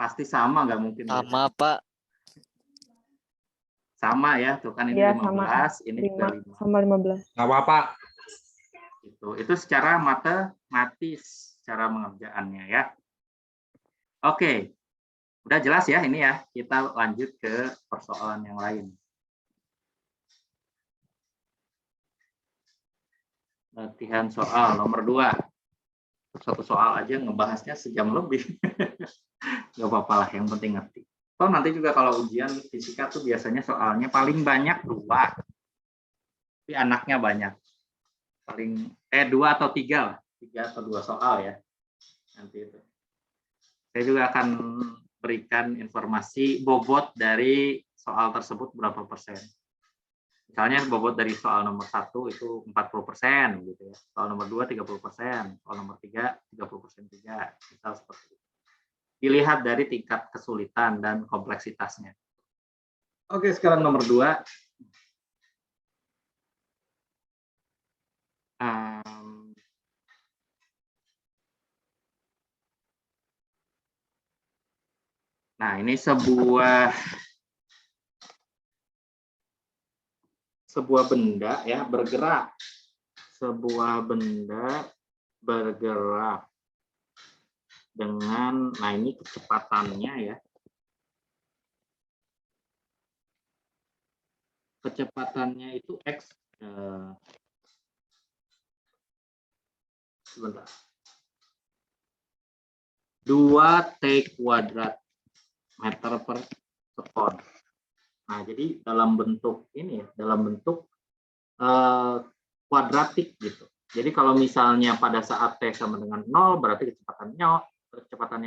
Pasti sama, nggak mungkin beda. Sama, Pak. Sama ya, tuh kan ini Iya, 15, ini juga 5. sama 15. Nggak apa-apa. Itu secara matematis cara mengerjaannya ya. Oke, udah jelas ya ini ya. Kita lanjut ke persoalan yang lain. Latihan soal nomor 2. Satu soal aja ngebahasnya sejam lebih. Gak apa-apa lah, yang penting ngerti. Toh nanti juga kalau ujian fisika tuh biasanya soalnya paling banyak 2. Tapi anaknya banyak. Paling 2 atau 3 lah. 3 atau 2 soal ya. Nanti itu. Saya juga akan berikan informasi bobot dari soal tersebut berapa persen. Misalnya bobot dari soal nomor 1 itu 40% gitu ya. Soal nomor 2 30%, soal nomor 3 30% juga. Misal seperti itu. Dilihat dari tingkat kesulitan dan kompleksitasnya. Oke, sekarang nomor 2. Nah, ini sebuah benda ya bergerak. Sebuah benda bergerak dengan, nah ini kecepatannya ya. Kecepatannya itu X. Sebentar. 2T kuadrat meter per sekon. Nah, jadi dalam bentuk ini ya, dalam bentuk kuadratik gitu. Jadi kalau misalnya pada saat T sama dengan 0 berarti kecepatannya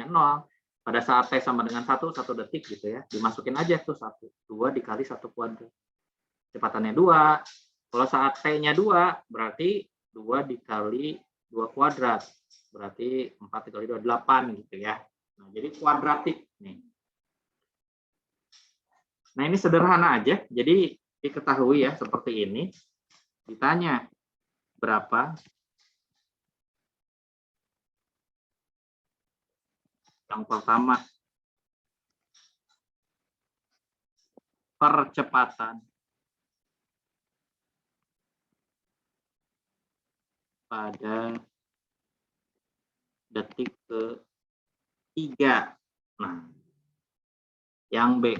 0. Pada saat T sama dengan 1 detik gitu ya. Dimasukin aja tuh 1. 2 dikali 1 kuadrat. Kecepatannya 2. Kalau saat T-nya 2 berarti 2 dikali 2 kuadrat. Berarti 4 dikali 2 8 gitu ya. Nah, jadi kuadratik nih. Nah, ini sederhana aja. Jadi diketahui ya seperti ini. Ditanya berapa yang pertama percepatan pada detik ke-3. Nah, yang B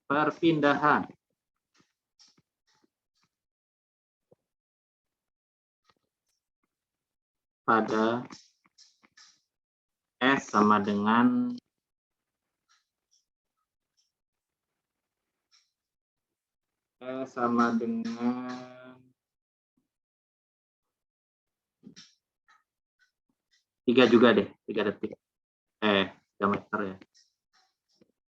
perpindahan pada S sama dengan S sama dengan 3 juga deh, 3 detik. 3 meter ya.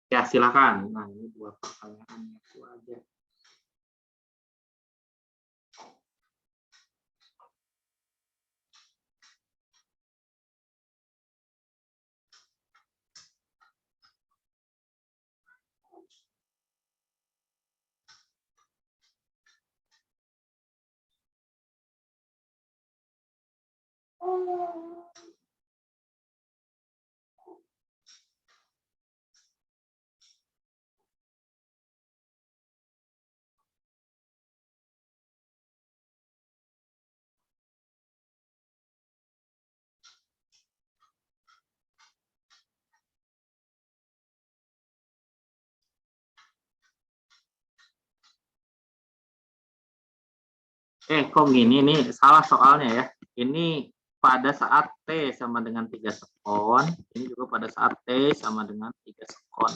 Ya, silakan. Nah, ini 2 pertanyaan itu aja. Kok gini nih, salah soalnya ya. Ini pada saat T sama dengan 3 sekon, ini juga pada saat T sama dengan 3 sekon.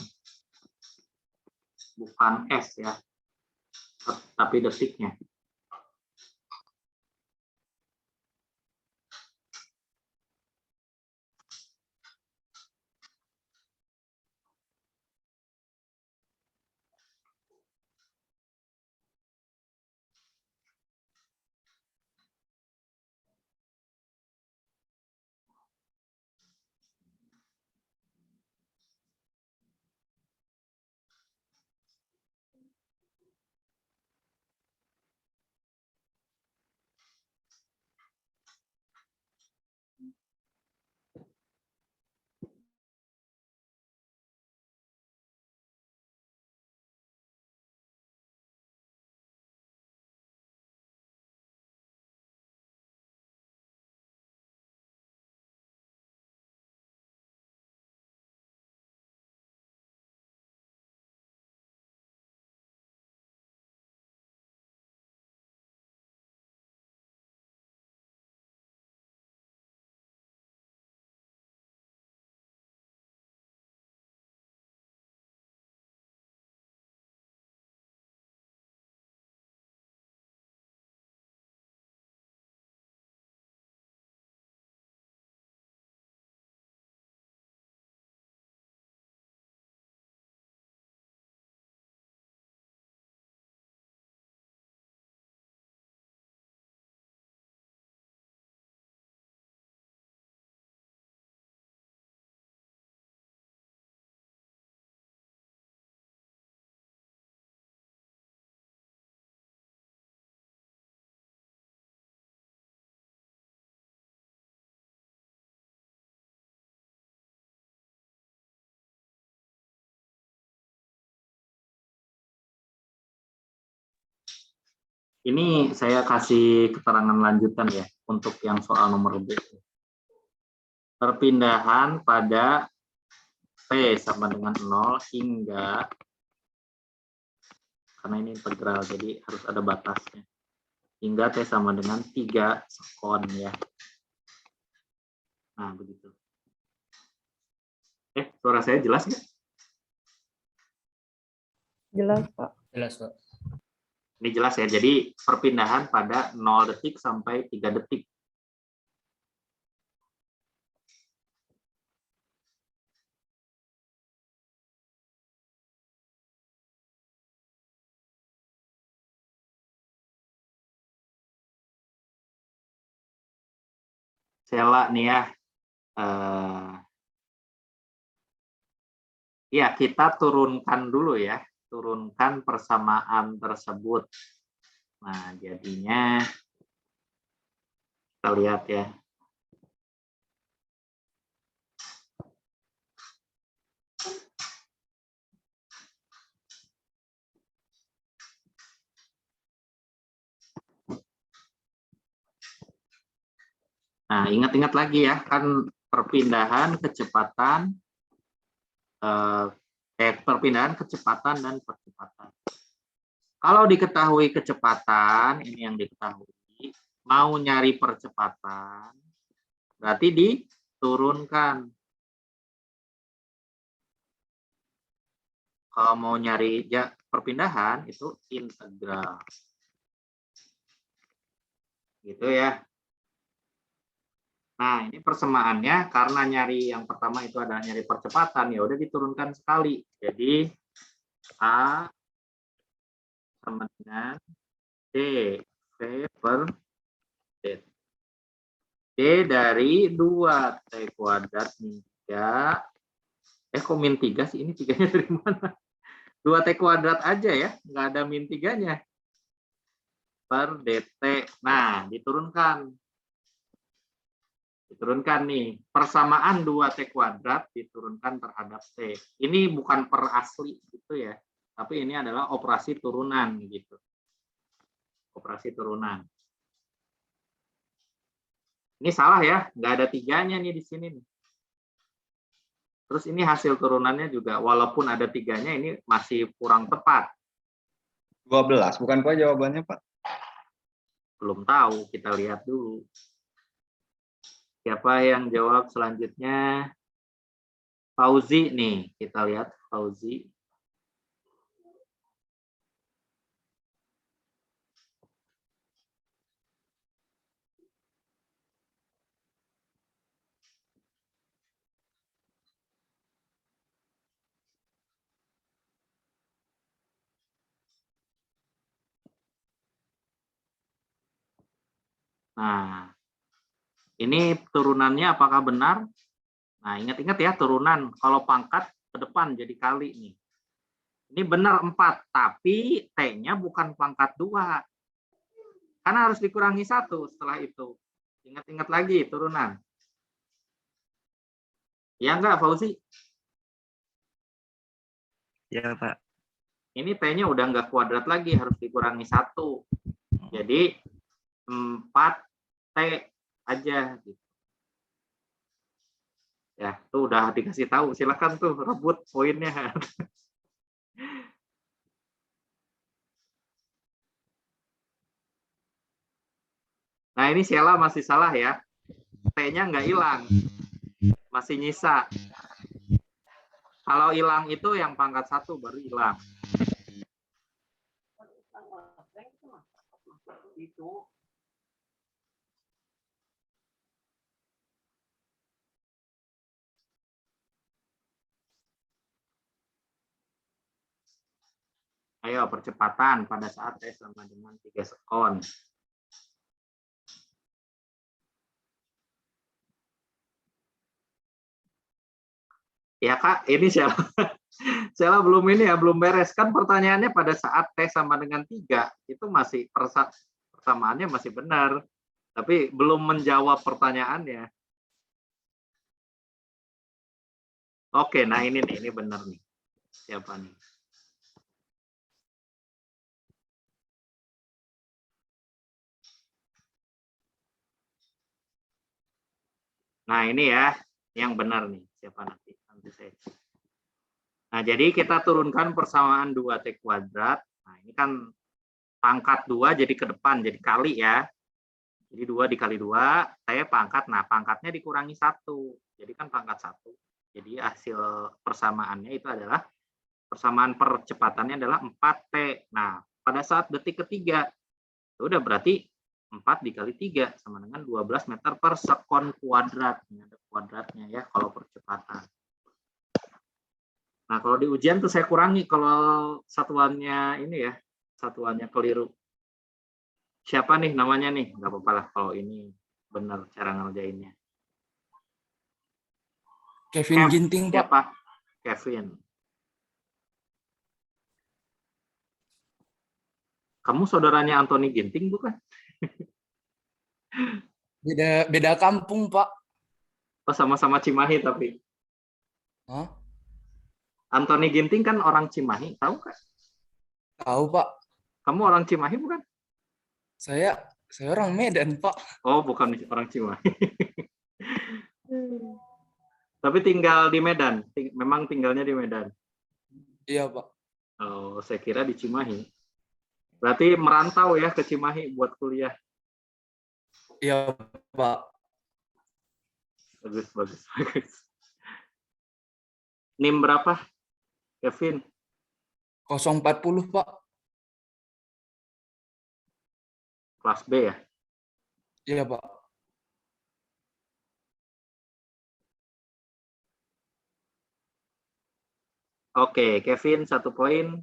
Bukan S ya, tapi detiknya. Ini saya kasih keterangan lanjutan ya untuk yang soal nomor B. Perpindahan pada T sama dengan 0 hingga, karena ini integral jadi harus ada batasnya, hingga T sama dengan 3 sekon ya. Nah, begitu. Suara saya jelas nggak? Jelas, Pak. Jelas, Pak. Ini jelas ya, jadi perpindahan pada 0 detik sampai 3 detik. Sela nih ya. Ya, kita turunkan dulu ya. Turunkan persamaan tersebut. Nah, jadinya kita lihat ya. Nah, ingat-ingat lagi ya, kan perpindahan kecepatan, perpindahan kecepatan dan percepatan. Kalau diketahui kecepatan, ini yang diketahui, mau nyari percepatan, berarti diturunkan. Kalau mau nyari perpindahan, itu integral. Gitu ya. Nah, ini persamaannya karena nyari yang pertama itu adalah nyari percepatan, ya udah diturunkan sekali. Jadi A sama dengan dv per d. D dari 2t kuadrat min 3. Kok min 3 sih? Ini 3-nya dari mana? 2t kuadrat aja ya, nggak ada min 3-nya. Per dt. Nah, diturunkan. Diturunkan nih, persamaan 2t kuadrat diturunkan terhadap t. Ini bukan per asli gitu ya, tapi ini adalah operasi turunan gitu. Operasi turunan. Ini salah ya, nggak ada 3-nya nih di sini nih. Terus ini hasil turunannya juga, walaupun ada 3-nya ini masih kurang tepat. 12, bukan kok jawabannya, Pak? Belum tahu, kita lihat dulu. Siapa yang jawab selanjutnya? Fauzi nih, kita lihat Fauzi. Nah, ini turunannya apakah benar? Nah, ingat-ingat ya turunan. Kalau pangkat ke depan jadi kali nih. Ini benar 4, tapi T-nya bukan pangkat 2. Karena harus dikurangi 1 setelah itu. Ingat-ingat lagi turunan. Ya enggak, Fauzi? Ya, Pak. Ini T-nya udah enggak kuadrat lagi, harus dikurangi 1. Jadi 4T aja gitu. Ya, tuh udah dikasih tahu. Silakan tuh rebut poinnya. Nah, ini Sheila masih salah ya. T-nya nggak hilang. Masih nyisa. Kalau hilang itu yang pangkat 1 baru hilang. Itu. Ayo, percepatan pada saat T sama dengan 3 sekon. Ya Kak, ini Sheila belum ini ya, belum beres. Kan pertanyaannya pada saat T sama dengan 3, itu masih persamaannya masih benar. Tapi belum menjawab pertanyaannya. Oke, nah ini nih, ini benar nih. Siapa nih? Nah, ini ya yang benar nih. Siapa nanti? Nanti saya cek. Nah, jadi kita turunkan persamaan 2T kuadrat. Nah, ini kan pangkat 2 jadi ke depan, jadi kali ya. Jadi 2 dikali 2, saya pangkat. Nah, pangkatnya dikurangi 1. Jadi kan pangkat 1. Jadi hasil persamaannya itu adalah, persamaan percepatannya adalah 4T. Nah, pada saat detik ketiga, itu udah berarti 4 dikali 3 sama dengan 12 meter per sekon kuadrat. Ini ada kuadratnya ya kalau percepatan. Nah, kalau di ujian tuh saya kurangi kalau satuannya ini ya, satuannya keliru. Siapa nih namanya nih? Nggak apa-apa lah kalau ini benar cara ngerjainnya. Kevin Ginting, Pak. Siapa? Kevin. Kamu saudaranya Anthony Ginting bukan? Beda kampung, Pak. Oh, sama-sama Cimahi tapi. Hah? Anthony Ginting kan orang Cimahi, tahu kan? Tahu, Pak. Kamu orang Cimahi bukan? Saya orang Medan, Pak. Oh, bukan orang Cimahi. Tapi tinggal di Medan. Memang tinggalnya di Medan. Iya, Pak. Oh, saya kira di Cimahi. Berarti merantau ya ke Cimahi buat kuliah. Iya, Pak. Bagus, bagus, bagus. NIM berapa, Kevin? 040, Pak. Kelas B ya? Iya, Pak. Oke, Kevin 1 poin.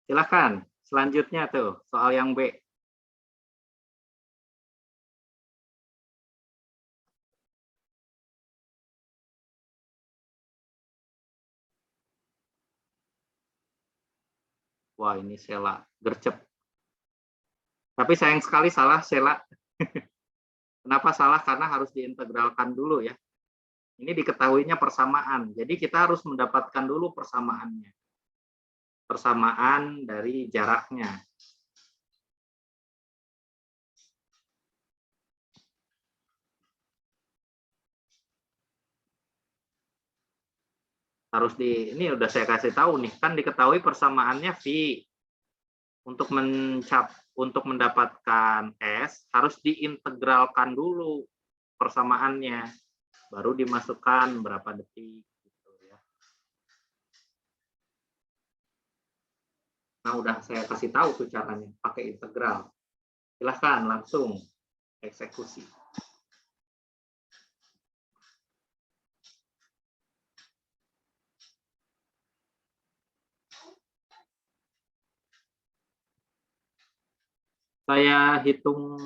Silakan. Selanjutnya tuh, soal yang B. Wah, ini Sela, gercep. Tapi sayang sekali salah, Sela. Kenapa salah? Karena harus diintegralkan dulu ya. Ini diketahuinya persamaan. Jadi kita harus mendapatkan dulu persamaannya. Persamaan dari jaraknya. Harus ini udah saya kasih tahu nih, kan diketahui persamaannya V. Untuk mendapatkan S harus diintegralkan dulu persamaannya, baru dimasukkan berapa detik gitu ya. Nah, udah saya kasih tahu tuh caranya pakai integral. Silahkan langsung eksekusi. Saya hitung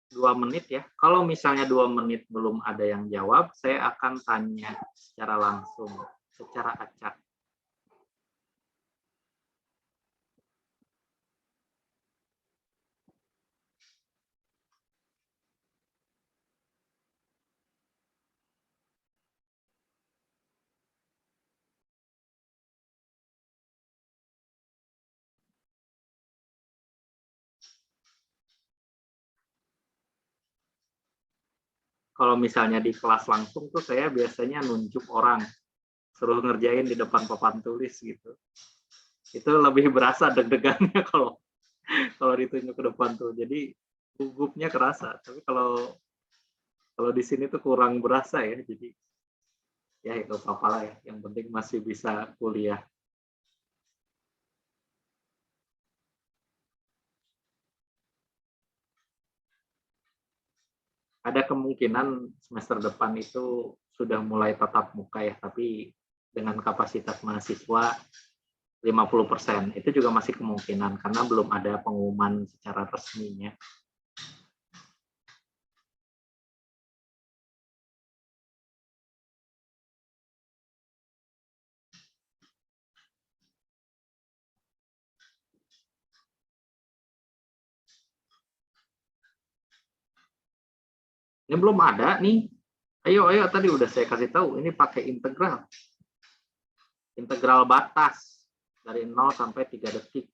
2 menit ya. Kalau misalnya 2 menit belum ada yang jawab, saya akan tanya secara langsung, secara acak. Kalau misalnya di kelas langsung tuh saya biasanya nunjuk orang, suruh ngerjain di depan papan tulis gitu. Itu lebih berasa deg-degannya kalau ditunjuk ke depan tuh. Jadi gugupnya kerasa. Tapi kalau di sini tuh kurang berasa ya. Jadi ya itu apa-apa lah ya. Yang penting masih bisa kuliah. Ada kemungkinan semester depan itu sudah mulai tatap muka ya, tapi dengan kapasitas mahasiswa 50%. Itu juga masih kemungkinan karena belum ada pengumuman secara resminya. Ini belum ada nih. Ayo, tadi udah saya kasih tahu. Ini pakai integral. Integral batas dari 0 sampai 3 detik.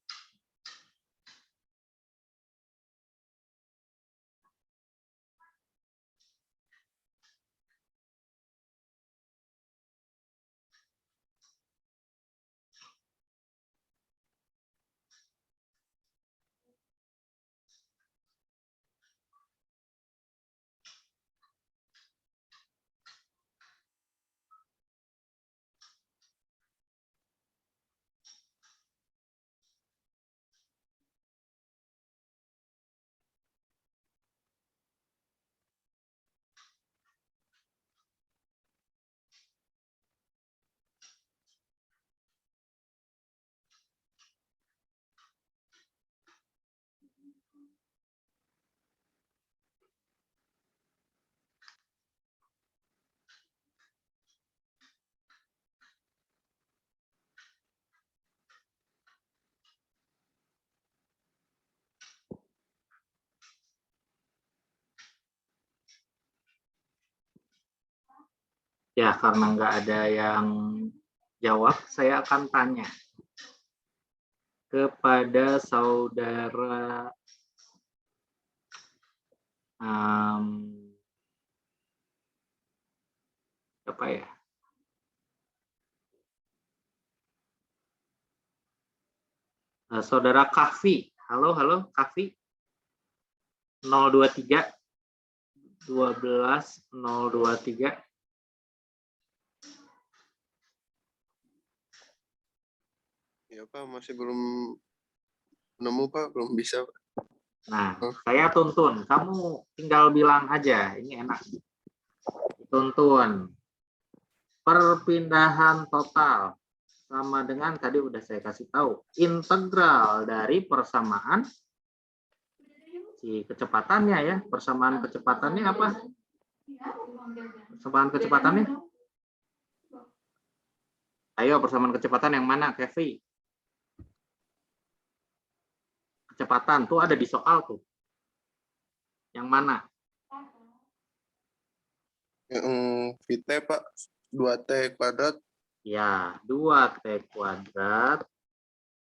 Ya, karena nggak ada yang jawab, saya akan tanya kepada saudara apa ya? Saudara Kahfi. Halo, halo, Kahfi. 023 12 023. Ya Pak, masih belum nemu Pak, belum bisa Pak. Nah, saya tuntun. Kamu tinggal bilang aja, ini enak. Tuntun. Perpindahan total sama dengan tadi udah saya kasih tahu. Integral dari persamaan si kecepatannya ya. Persamaan kecepatannya apa? Persamaan kecepatannya? Ayo, persamaan kecepatan yang mana, Kevi? Kecepatan tuh ada di soal tuh. Yang mana? VT Pak, 2T kuadrat. Ya, 2T kuadrat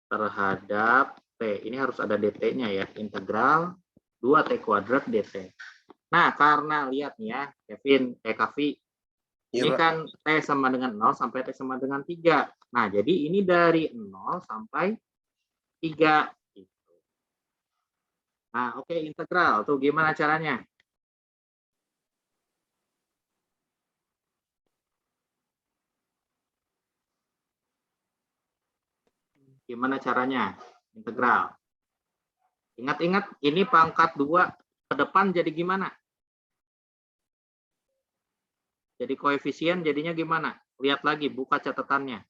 terhadap T. Ini harus ada DT-nya ya. Integral 2T kuadrat DT. Nah, karena lihat nih ya, Kevin, Kavi, ini Pak. kan T sama dengan 0 sampai T sama dengan 3. Nah, jadi ini dari 0 sampai 3. Gitu. Nah, oke, integral. Tuh gimana caranya? Gimana caranya? Integral. Ingat-ingat, ini pangkat 2 ke depan jadi gimana? Jadi koefisien jadinya gimana? Lihat lagi, buka catatannya.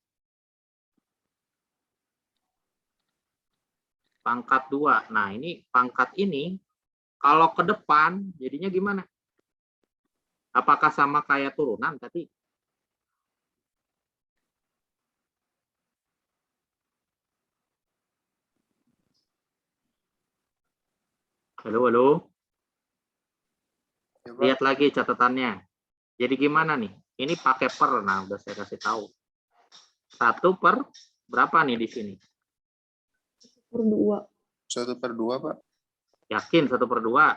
Pangkat 2. Nah, ini pangkat ini, kalau ke depan jadinya gimana? Apakah sama kayak turunan tadi? Halo, halo. Ya, Pak. Lihat lagi catatannya. Jadi gimana nih? Ini pakai per. Nah, udah saya kasih tahu. 1 per berapa nih di sini? 1/2. 1/2 Pak. Yakin 1/2?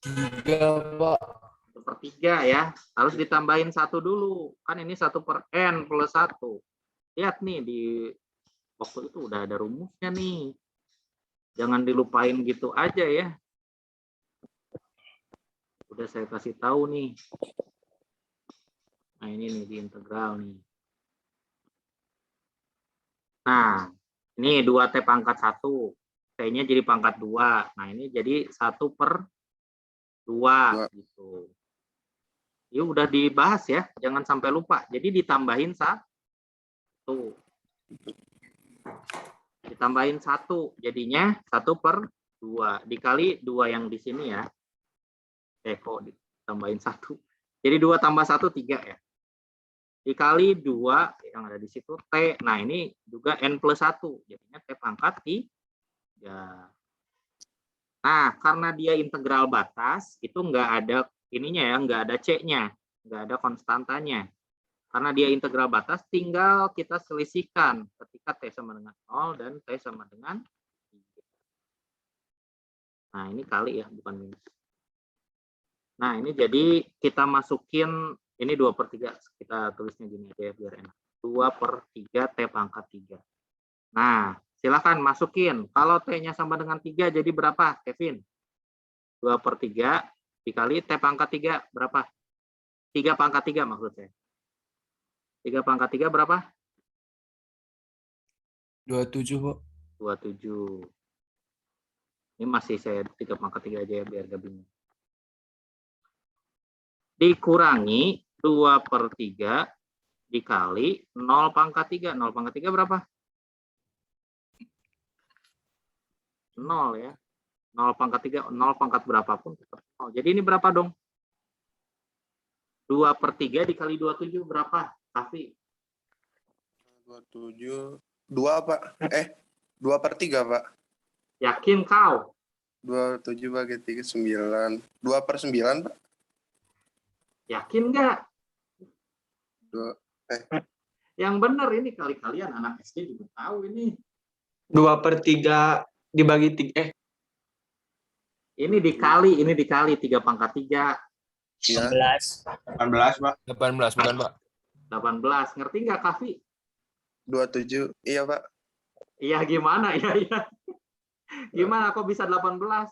3, Pak. 1/3 ya. Harus ditambahin 1 dulu. Kan ini 1/n plus 1. Lihat nih, di waktu itu udah ada rumusnya nih. Jangan dilupain gitu aja ya. Udah saya kasih tahu nih. Nah, ini nih di integral nih. Nah, ini 2T pangkat 1. T-nya jadi pangkat 2. Nah, ini jadi 1/2 gitu. Ini udah dibahas ya, jangan sampai lupa. Jadi ditambahin 1. Ditambahin 1, jadinya 1/2. Dikali 2 yang di sini ya. Kok ditambahin 1. Jadi 2 tambah 1, 3 ya. Dikali 2 yang ada di situ T. Nah, ini juga N plus 1. Jadinya T pangkat 3. Nah, karena dia integral batas, itu nggak ada ininya ya, nggak ada C-nya. Nggak ada konstantanya. Karena dia integral batas, tinggal kita selisihkan ketika T sama dengan 0 dan T sama dengan 3. Nah, ini kali ya, bukan minus. Nah, ini jadi kita masukin, ini 2/3. Kita tulisnya gini aja ya, biar enak. 2/3 T pangkat 3. Nah, silakan masukin. Kalau T-nya sama dengan 3, jadi berapa, Kevin? 2/3 dikali T pangkat 3, berapa? 3 pangkat 3 maksud saya. 3 pangkat 3 berapa? 27, Pak. 27. Ini masih saya 3 pangkat 3 aja ya, biar gak bingung. Dikurangi 2/3 dikali 0 pangkat 3. 0 pangkat 3 berapa? 0 ya. 0 pangkat 3, 0 pangkat berapapun tetap 0. Jadi ini berapa dong? 2/3 dikali 27 berapa? Tapi 27. 2 Pak. 2/3 Pak. yakin kau? 27 bagi 3, 9. 2/9 Pak. Yakin nggak? 2. Yang benar ini kali-kalian anak SD juga tahu ini. 2/3 dibagi 3. Ini dikali 3 pangkat 3. Iya. 18, Pak. 18 bukan, Pak? 18. Ngerti nggak, Kavi? 27. Iya, Pak. Iya, gimana? Iya. Gimana kok bisa 18?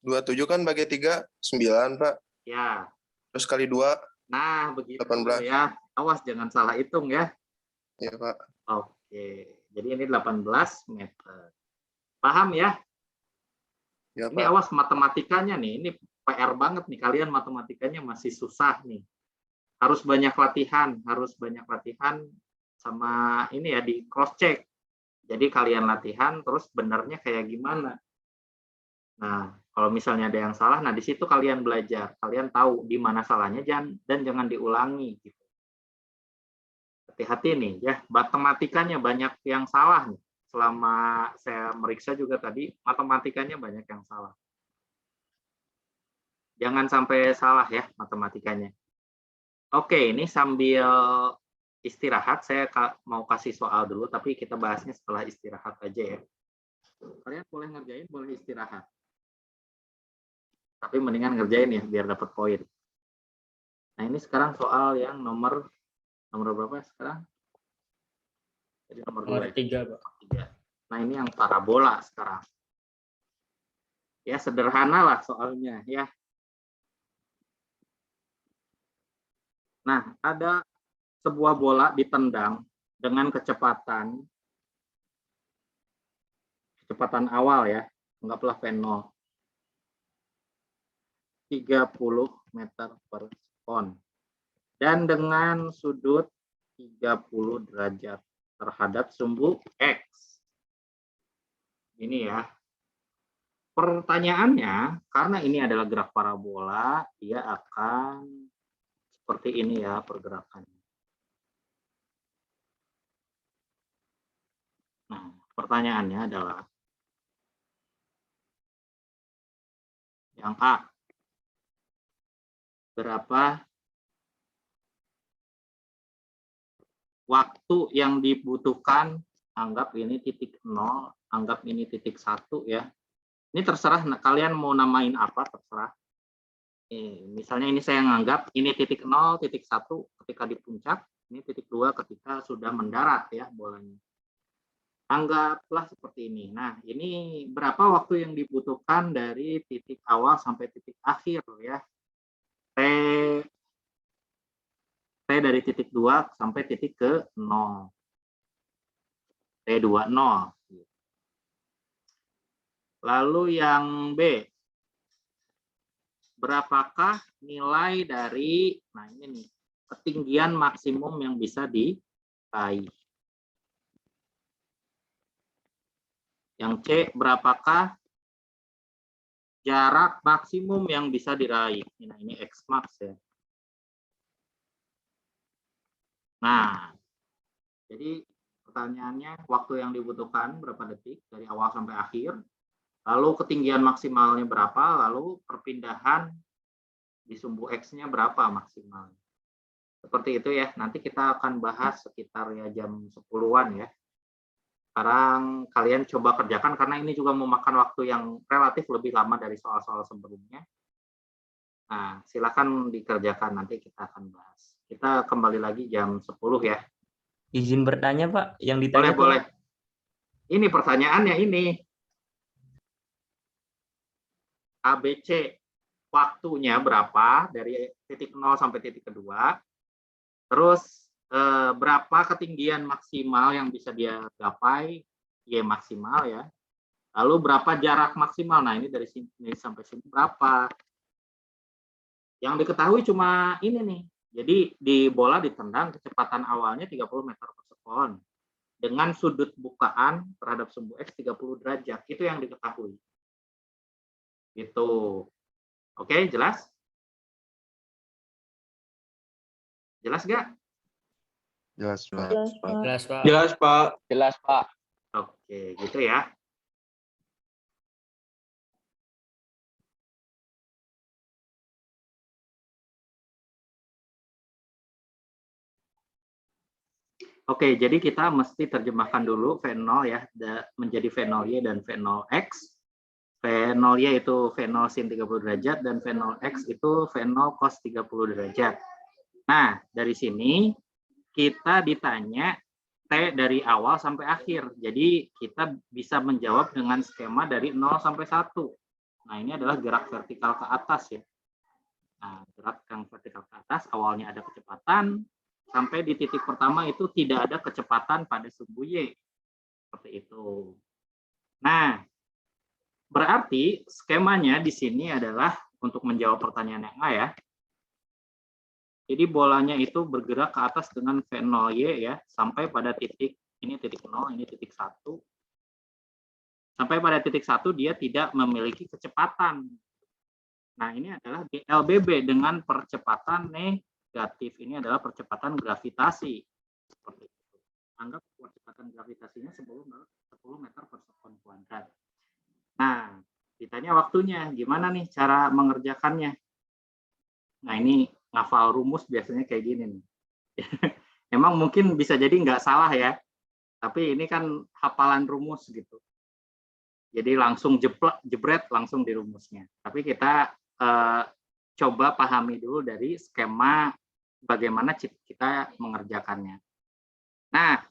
27 kan bagi 3, 9, Pak. Ya. Terus kali 2, Nah, begitu 18. ya. Awas jangan salah hitung ya. Iya, Pak. Oke. Jadi ini 18 meter. Paham ya? Iya, Ini Pak. awas matematikanya nih. Ini PR banget nih. Kalian matematikanya masih susah nih. Harus banyak latihan. Sama ini ya di cross check. Jadi kalian latihan terus benernya kayak gimana. Nah, kalau misalnya ada yang salah, nah di situ kalian belajar. Kalian tahu di mana salahnya dan jangan diulangi gitu. Hati-hati nih ya, matematikanya banyak yang salah nih. Selama saya meriksa juga tadi, matematikanya banyak yang salah. Jangan sampai salah ya matematikanya. Oke, ini sambil istirahat, saya mau kasih soal dulu, tapi kita bahasnya setelah istirahat aja ya. Kalian boleh ngerjain, boleh istirahat. Tapi mendingan ngerjain ya, biar dapat poin. Nah, ini sekarang soal yang nomor berapa sekarang? Jadi nomor 2. 3, Pak. 3. Nah, ini yang parabola sekarang. Ya, sederhana lah soalnya ya. Nah, ada sebuah bola ditendang dengan kecepatan awal ya, anggaplah V0. 30 meter per sekon. Dan dengan sudut 30 derajat terhadap sumbu X. Ini ya. Pertanyaannya, karena ini adalah gerak parabola, dia akan seperti ini ya pergerakannya. Nah, pertanyaannya adalah yang A. Berapa waktu yang dibutuhkan, anggap ini titik 0, anggap ini titik 1 ya. Ini terserah kalian mau namain apa, terserah. Misalnya ini saya nganggap ini titik 0, titik 1 ketika di puncak, ini titik 2 ketika sudah mendarat ya bolanya. Anggaplah seperti ini. Nah, ini berapa waktu yang dibutuhkan dari titik awal sampai titik akhir ya. T dari titik 2 sampai titik ke 0. T20. Lalu yang B. Berapakah nilai dari, nah ini nih, ketinggian maksimum yang bisa diraih. Yang C, berapakah jarak maksimum yang bisa diraih. Nah, ini X max ya. Nah, jadi pertanyaannya waktu yang dibutuhkan berapa detik dari awal sampai akhir, lalu ketinggian maksimalnya berapa, lalu perpindahan di sumbu X-nya berapa maksimalnya. Seperti itu ya, nanti kita akan bahas sekitar ya jam 10-an ya. Sekarang kalian coba kerjakan karena ini juga memakan waktu yang relatif lebih lama dari soal-soal sebelumnya. Nah, silakan dikerjakan, nanti kita akan bahas. Kita kembali lagi jam 10 ya. Izin bertanya, Pak. Yang ditanya Boleh. Ini pertanyaannya ini. ABC waktunya berapa dari titik 0 sampai titik kedua. Terus berapa ketinggian maksimal yang bisa dia gapai, Y maksimal ya. Lalu berapa jarak maksimal, nah ini dari sini sampai sini berapa. Yang diketahui cuma ini nih, jadi di bola ditendang kecepatan awalnya 30 meter per sekon. Dengan sudut bukaan terhadap sumbu X 30 derajat, itu yang diketahui. Gitu. Oke, jelas? Jelas nggak? Jelas, Pak. Jelas, Pak. Jelas, Pak. Jelas, Pak. Jelas, Pak. Oke, gitu ya. Oke, jadi kita mesti terjemahkan dulu V0 ya, menjadi V0Y dan V0X. V0Y itu V0 sin 30 derajat, dan V0X itu V0 cos 30 derajat. Nah, dari sini kita ditanya T dari awal sampai akhir. Jadi kita bisa menjawab dengan skema dari 0 sampai 1. Nah, ini adalah gerak vertikal ke atas ya. Nah, gerak yang vertikal ke atas, awalnya ada kecepatan, sampai di titik pertama itu tidak ada kecepatan pada sumbu Y. Seperti itu. Nah, berarti skemanya di sini adalah untuk menjawab pertanyaan yang A ya. Jadi bolanya itu bergerak ke atas dengan V0Y ya, sampai pada titik, ini titik 0, ini titik 1. Sampai pada titik 1 dia tidak memiliki kecepatan. Nah, ini adalah LBB dengan percepatan negatif. Ini adalah percepatan gravitasi. Seperti itu. Anggap percepatan gravitasinya 10 meter per sekon kuadrat. Nah, ditanya waktunya, gimana nih cara mengerjakannya? Nah, ini ngafal rumus biasanya kayak gini nih. Emang mungkin bisa jadi nggak salah ya, tapi ini kan hafalan rumus gitu. Jadi langsung jebret langsung di rumusnya. Tapi kita coba pahami dulu dari skema bagaimana kita mengerjakannya. Nah,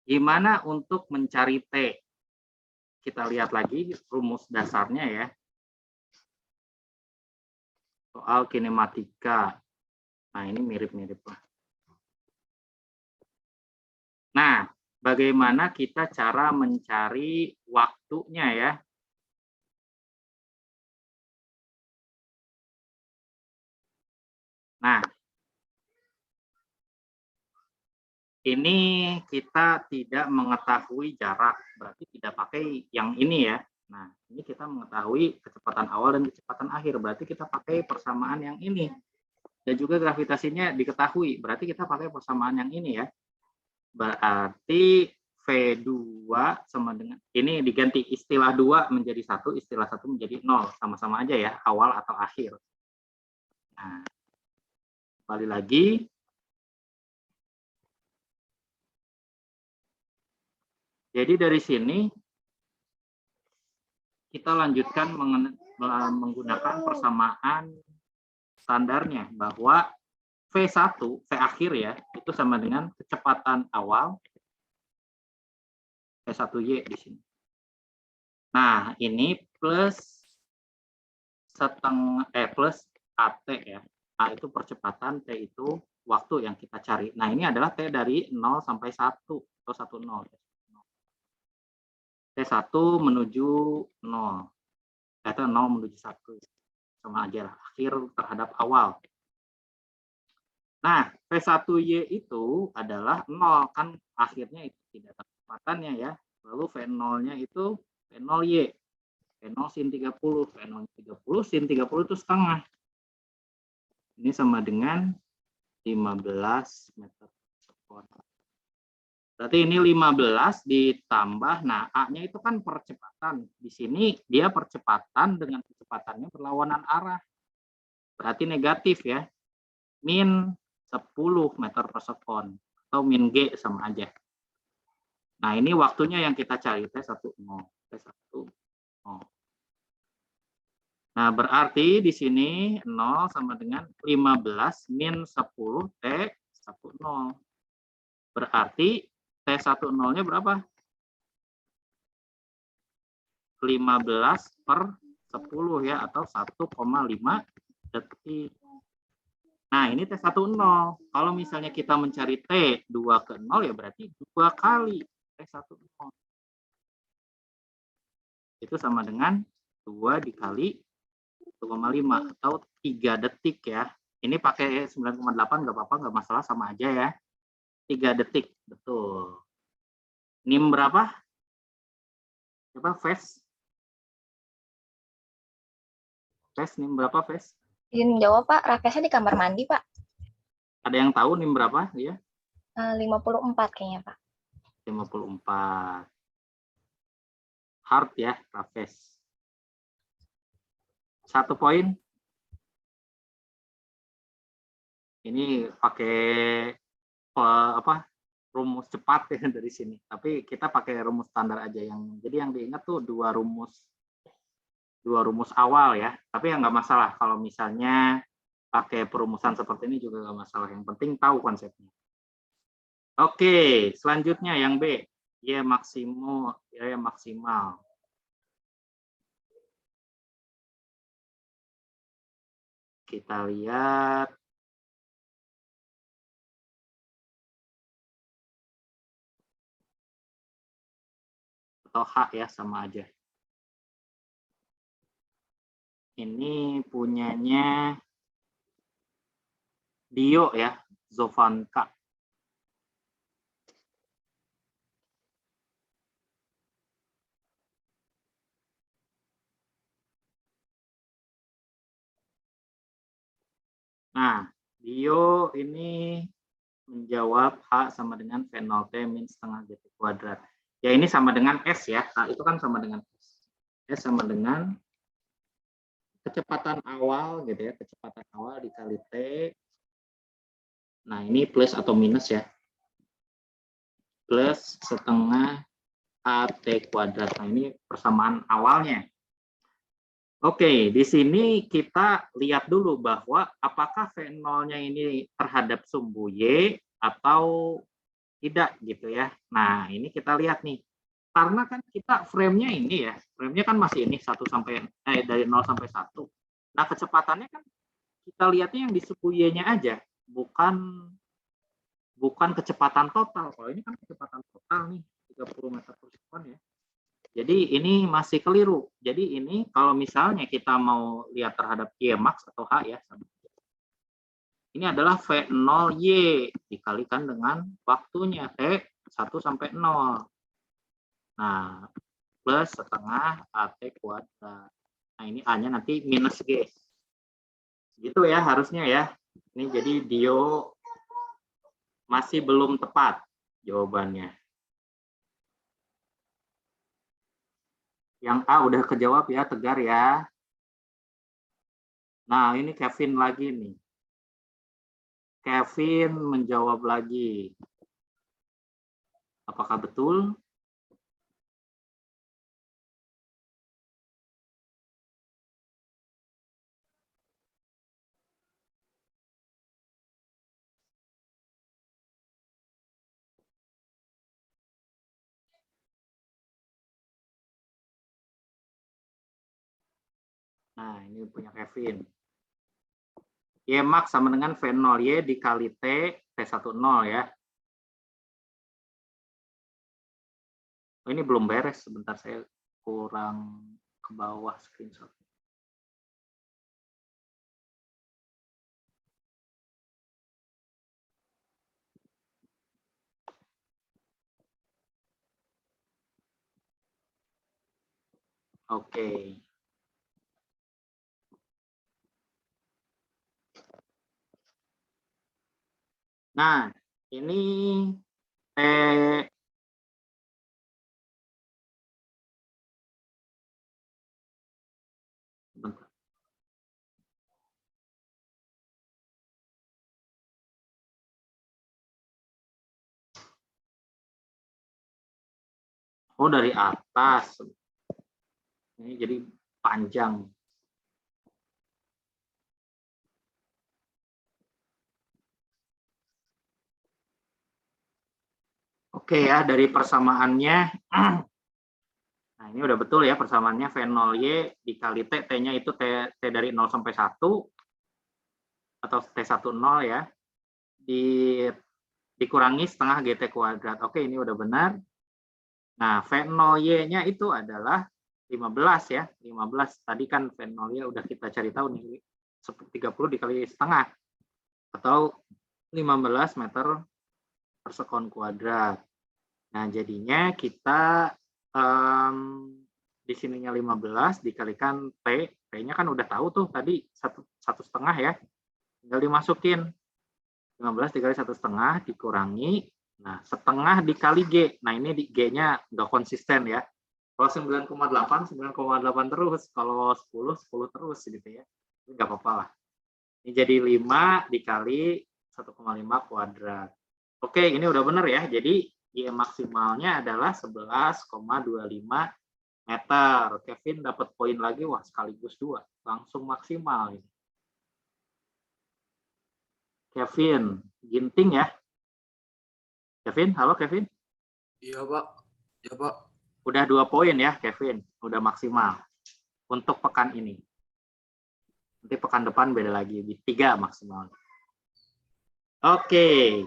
gimana untuk mencari T? Kita lihat lagi rumus dasarnya ya. Soal kinematika. Nah, ini mirip-mirip lah. Nah, bagaimana kita cara mencari waktunya ya? Nah, ini kita tidak mengetahui jarak, berarti tidak pakai yang ini ya. Nah, ini kita mengetahui kecepatan awal dan kecepatan akhir, berarti kita pakai persamaan yang ini. Dan juga gravitasinya diketahui, berarti kita pakai persamaan yang ini ya. Berarti V2 sama dengan, ini diganti istilah 2 menjadi 1, istilah 1 menjadi 0. Sama-sama aja ya, awal atau akhir. Nah, kembali lagi. Jadi dari sini kita lanjutkan menggunakan persamaan standarnya bahwa V1, V akhir ya, itu sama dengan kecepatan awal V1Y di sini. Nah, ini plus plus AT ya. A itu percepatan, T itu waktu yang kita cari. Nah, ini adalah T dari 0 sampai 1 atau 10. T1 menuju 0. Atau 0 menuju 1. Sama aja lah, akhir terhadap awal. Nah, V1Y itu adalah 0, kan akhirnya itu tidak ada kecepatannya ya. Lalu V0-nya itu V0Y. V0 sin 30. V0 30 sin 30 itu setengah. Ini sama dengan 15 meter per sekon. Berarti ini 15 ditambah, nah A-nya itu kan percepatan. Di sini dia percepatan dengan kecepatannya berlawanan arah. Berarti negatif ya. Min 10 meter per sekon. Atau min G sama aja. Nah, ini waktunya yang kita cari. T1 0. T1 0. Nah, berarti di sini 0 sama dengan 15 min 10 T1 0. Berarti T10-nya berapa? 15 per 10 ya, atau 1,5 detik. Nah, ini T10. Kalau misalnya kita mencari T 2 ke 0 ya berarti 2 kali T10. Itu sama dengan 2 dikali 1,5 atau 3 detik ya. Ini pakai 9,8 nggak apa-apa, nggak masalah, sama aja ya. 3 detik, betul. NIM berapa? Coba Ves. Ves, NIM berapa Ves? Izin jawab Pak, Rakesnya di kamar mandi Pak. Ada yang tahu NIM berapa dia? 54 kayaknya Pak. 54. Hard ya, Raves. 1 poin. Ini pakai rumus cepat ya dari sini. Tapi kita pakai rumus standar aja jadi yang diingat tuh dua rumus awal ya. Tapi yang nggak masalah kalau misalnya pakai perumusan seperti ini juga nggak masalah. Yang penting tahu konsepnya. Oke, selanjutnya yang B, Y maksimal. Kita lihat. Atau H ya, sama aja. Ini punyanya Dio ya, Zovanka. Nah, Dio ini menjawab H sama dengan V0T min setengah GT kuadrat. Ya ini sama dengan S ya, H itu kan sama dengan S. S sama dengan kecepatan awal gitu ya, kecepatan awal dikali T. Nah ini plus atau minus ya. Plus setengah AT kuadrat. Nah ini persamaan awalnya. Oke, di sini kita lihat dulu bahwa apakah V0-nya ini terhadap sumbu Y atau tidak gitu ya. Nah, ini kita lihat nih. Karena kan kita frame-nya ini ya, frame-nya kan masih ini 1 sampai dari 0 sampai 1. Nah, kecepatannya kan kita lihatnya yang di sumbu Y-nya aja, bukan kecepatan total. Kalau ini kan kecepatan total nih, 30 meter per sekon ya. Jadi ini masih keliru. Jadi ini kalau misalnya kita mau lihat terhadap Y max atau H ya, ini adalah V0Y dikalikan dengan waktunya T 1 sampai 0. Nah, plus setengah AT kuadrat. Nah, ini A-nya nanti minus G. Gitu ya harusnya ya. Ini jadi Dio masih belum tepat jawabannya. Yang A udah kejawab ya, tegar ya. Nah, ini Kevin lagi nih. Kevin menjawab lagi. Apakah betul? Nah, ini punya Kevin. Y max sama dengan V0Y dikali T, T10 ya. Oh, ini belum beres, sebentar saya kurang ke bawah screenshot. Oke. Nah, ini T bentar. Oh, dari atas. Ini jadi panjang. Oke ya, dari persamaannya. Nah, ini udah betul ya persamaannya V0Y dikali T, T-nya itu T dari 0 sampai 1 atau T10 ya. Dikurangi setengah GT kuadrat. Oke, ini udah benar. Nah, V0Y-nya itu adalah 15 ya. 15 tadi kan V0Y udah kita cari tahu nih. 30 dikali setengah atau 15 meter per sekon kuadrat. Nah, jadinya kita di sininya 15 dikalikan T, T-nya kan udah tahu tuh tadi 1,5 ya. Tinggal dimasukin 15 dikali 1,5 dikurangi, nah setengah dikali G. Nah ini G-nya nggak konsisten ya. Kalau 9,8 terus, kalau 10 terus gitu ya. Ini nggak apa-apa lah. Ini jadi 5 dikali 1,5 kuadrat. Oke, ini udah benar ya. Jadi Y maksimalnya adalah 11,25 meter. Kevin dapat poin lagi, wah sekaligus 2. Langsung maksimal. Kevin, ginting ya. Kevin, halo Kevin. Iya, Pak. Ya, Pak. Udah 2 poin ya Kevin, udah maksimal untuk pekan ini. Nanti pekan depan beda lagi, 3 maksimal. Oke.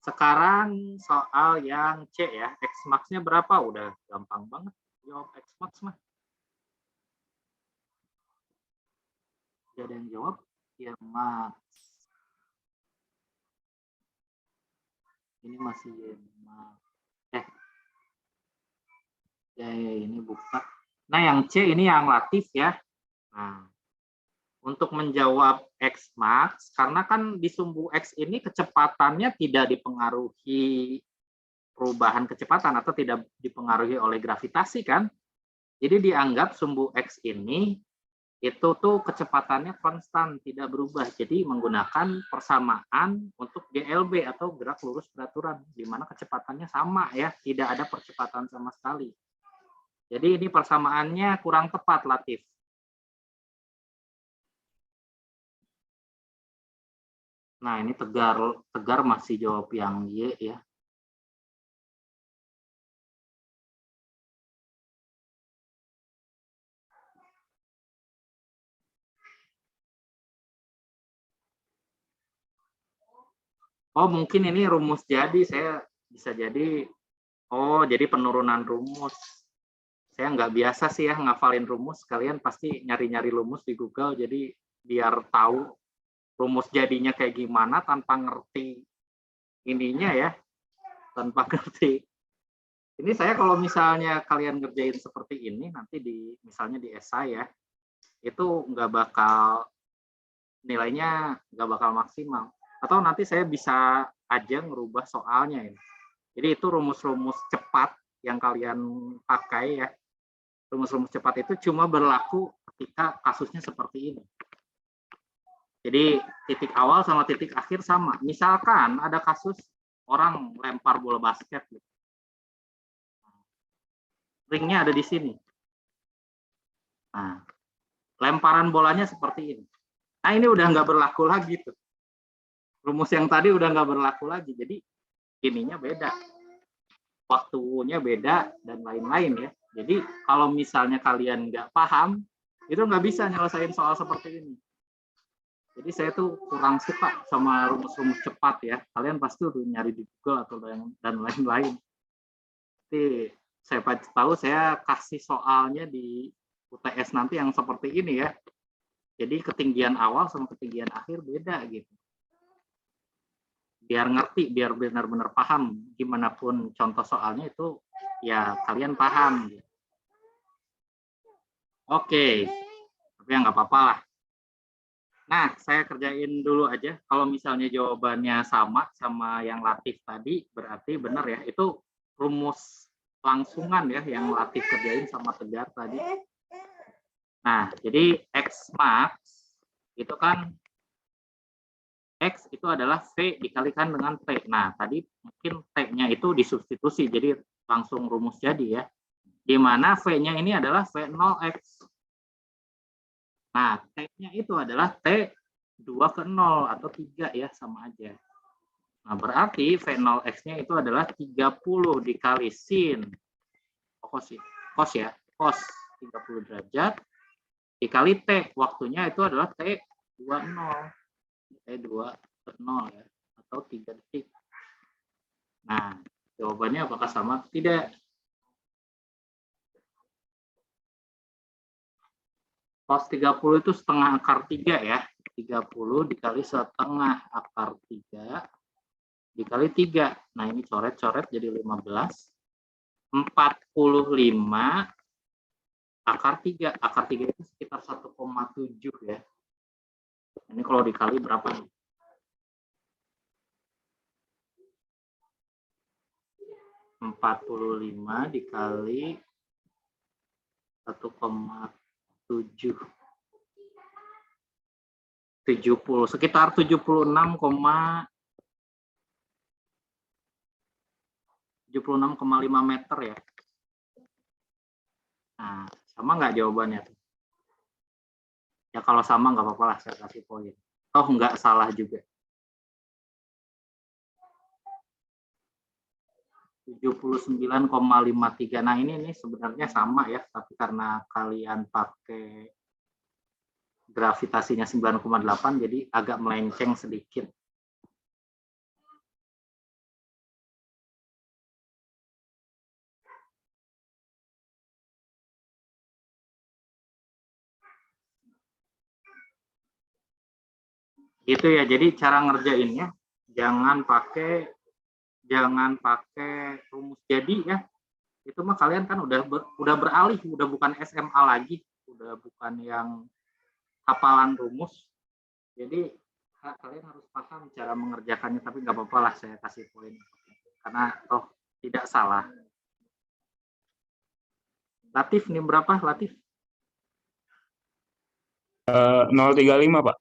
Sekarang soal yang C ya, X max-nya berapa? Udah gampang banget jawab X max mah. Tidak ada yang jawab, ya max. Ini masih Y max. Ya, ini buka. Nah, yang C ini yang latif ya. Nah, untuk menjawab X max, karena kan di sumbu X ini kecepatannya tidak dipengaruhi perubahan kecepatan atau tidak dipengaruhi oleh gravitasi kan. Jadi dianggap sumbu X ini itu tuh kecepatannya konstan, tidak berubah. Jadi menggunakan persamaan untuk GLB atau gerak lurus beraturan, di mana kecepatannya sama ya, tidak ada percepatan sama sekali. Jadi ini persamaannya kurang tepat, Latif. Nah, ini Tegar masih jawab yang Y ya. Oh, mungkin ini rumus jadi, saya bisa jadi, oh jadi penurunan rumus. Saya nggak biasa sih ya ngafalin rumus, kalian pasti nyari-nyari rumus di Google, jadi biar tahu rumus jadinya kayak gimana tanpa ngerti ininya ya, tanpa ngerti. Ini saya kalau misalnya kalian ngerjain seperti ini, nanti misalnya di esai ya, itu nggak bakal, nilainya nggak bakal maksimal. Atau nanti saya bisa aja ngerubah soalnya ini. Jadi itu rumus-rumus cepat yang kalian pakai ya. Rumus-rumus cepat itu cuma berlaku ketika kasusnya seperti ini. Jadi titik awal sama titik akhir sama. Misalkan ada kasus orang lempar bola basket. Ringnya ada di sini. Nah, lemparan bolanya seperti ini. Nah, ini udah nggak berlaku lagi tuh. Rumus yang tadi udah nggak berlaku lagi. Jadi ininya beda. Waktunya beda dan lain-lain ya. Jadi kalau misalnya kalian nggak paham, itu nggak bisa nyelesain soal seperti ini. Jadi saya tuh kurang suka sama rumus-rumus cepat ya. Kalian pasti udah nyari di Google atau dan lain-lain. Jadi saya tahu saya kasih soalnya di UTS nanti yang seperti ini ya. Jadi ketinggian awal sama ketinggian akhir beda gitu. Biar ngerti, biar benar-benar paham. Gimana pun contoh soalnya itu ya kalian paham. Gitu. Oke, tapi ya nggak apa-apa lah. Nah, saya kerjain dulu aja. Kalau misalnya jawabannya sama yang Latif tadi, berarti benar ya. Itu rumus langsungan ya yang Latif kerjain sama Tegar tadi. Nah, jadi X max itu kan X itu adalah V dikalikan dengan T. Nah, tadi mungkin T-nya itu disubstitusi, jadi langsung rumus jadi ya. Di mana V-nya ini adalah V0X. Nah, T-nya itu adalah T 2 ke 0 atau 3 ya, sama aja. Nah, berarti V0X-nya itu adalah 30 dikali sin. Cos ya, cos 30 derajat dikali T. Waktunya itu adalah T 20. T2 ke 0 ya, atau 3 detik. Nah, jawabannya apakah sama atau tidak? Cos 30 itu setengah akar 3 ya. 30 dikali setengah akar 3 dikali 3. Nah, ini coret-coret jadi 15. 45 akar 3. Akar 3 itu sekitar 1,7 ya. Ini kalau dikali berapa nih? 45 dikali 1,7. 70, sekitar 76,5 76,5 meter ya. Nah, sama nggak jawabannya tuh? Ya kalau sama nggak apa-apa lah, saya kasih poin. Oh, nggak salah juga. 79,53. Nah, ini sebenarnya sama ya, tapi karena kalian pakai gravitasinya 9,8 jadi agak melenceng sedikit. Gitu ya. Jadi cara ngerjainnya jangan pakai rumus jadi ya. Itu mah kalian kan udah beralih, udah bukan SMA lagi, udah bukan yang hafalan rumus. Jadi kalian harus paham cara mengerjakannya, tapi nggak apa-apa lah saya kasih poin karena toh tidak salah. Latif nih berapa Latif? 035 Pak.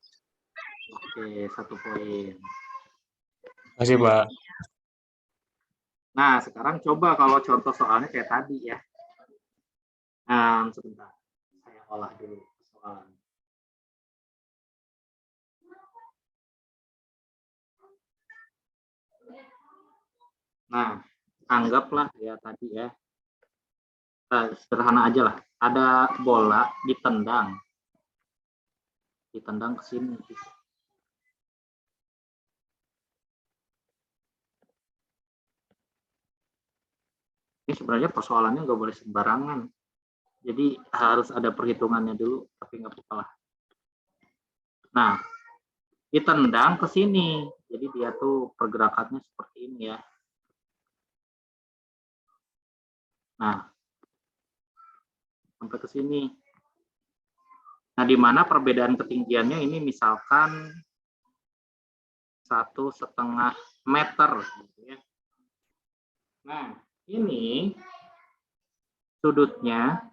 Oke, 1 poin. Kasih Pak. Nah, sekarang coba kalau contoh soalnya kayak tadi ya. Sebentar, saya olah dulu soalnya. Nah, anggaplah ya tadi ya. Sederhana aja lah. Ada bola ditendang ke sini. Ini sebenarnya persoalannya nggak boleh sembarangan. Jadi harus ada perhitungannya dulu, tapi nggak apa-apa lah. Nah, ditendang ke sini. Jadi dia tuh pergerakannya seperti ini ya. Nah, sampai ke sini. Nah, di mana perbedaan ketinggiannya ini misalkan 1,5 meter. Gitu ya. Nah, ini sudutnya,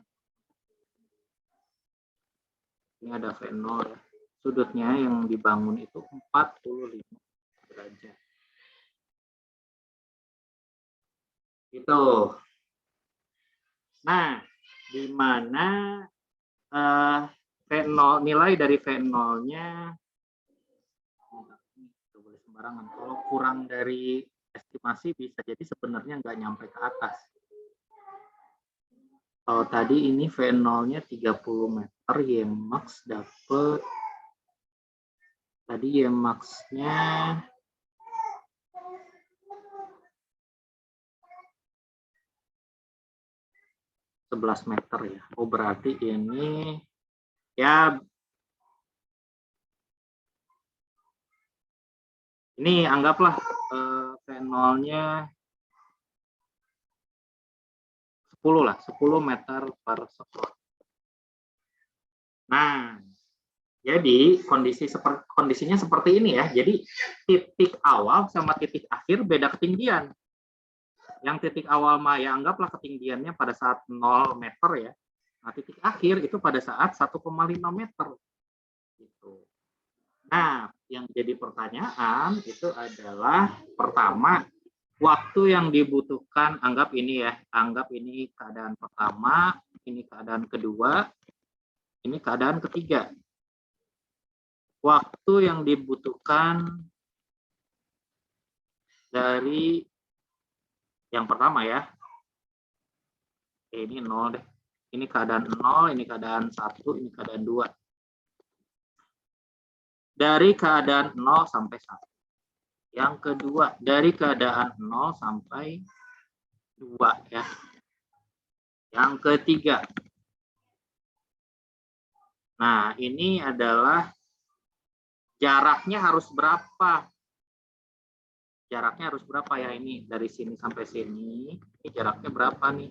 ini ada V0 ya. Sudutnya yang dibangun itu 45 derajat. Itu. Nah, di mana V0, nilai dari V0-nya boleh sembarangan. Kalau kurang dari estimasi bisa jadi sebenarnya nggak nyampe ke atas. Kalau tadi ini V0-nya 30 meter, Ymax dapat tadi Ymax-nya 11 meter ya. Oh, berarti ini ya ini anggaplah V0-nya 10 lah, 10 meter per sekon. Nah, jadi kondisinya seperti ini ya. Jadi titik awal sama titik akhir beda ketinggian. Yang titik awal mah ya anggaplah ketinggiannya pada saat 0 meter ya. Nah, titik akhir itu pada saat 1,5 meter. Gitu. Nah, yang jadi pertanyaan itu adalah pertama, waktu yang dibutuhkan, anggap ini ya, anggap ini keadaan pertama, ini keadaan kedua, ini keadaan ketiga. Waktu yang dibutuhkan dari yang pertama ya, ini 0 deh. Ini keadaan 0, ini keadaan 1, ini keadaan 2. Dari keadaan 0 sampai 1. Yang kedua, dari keadaan 0 sampai 2 ya. Yang ketiga. Nah, ini adalah jaraknya harus berapa? Jaraknya harus berapa ya ini? Dari sini sampai sini, ini jaraknya berapa nih?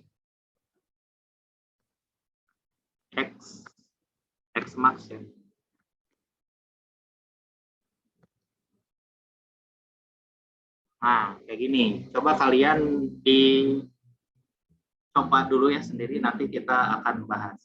X max ya. Nah, kayak gini. Coba kalian dicoba dulu ya sendiri, nanti kita akan bahas.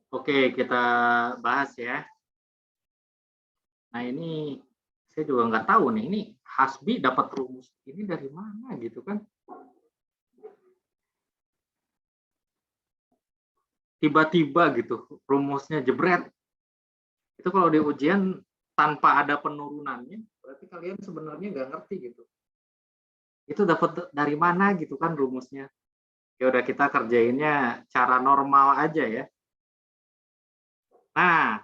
Oke, kita bahas ya. Nah ini saya juga nggak tahu nih, ini Hasbi dapat rumus ini dari mana gitu kan? Tiba-tiba gitu rumusnya jebret. Itu kalau di ujian tanpa ada penurunannya, berarti kalian sebenarnya nggak ngerti gitu. Itu dapat dari mana gitu kan rumusnya? Ya udah kita kerjainnya cara normal aja ya. Nah,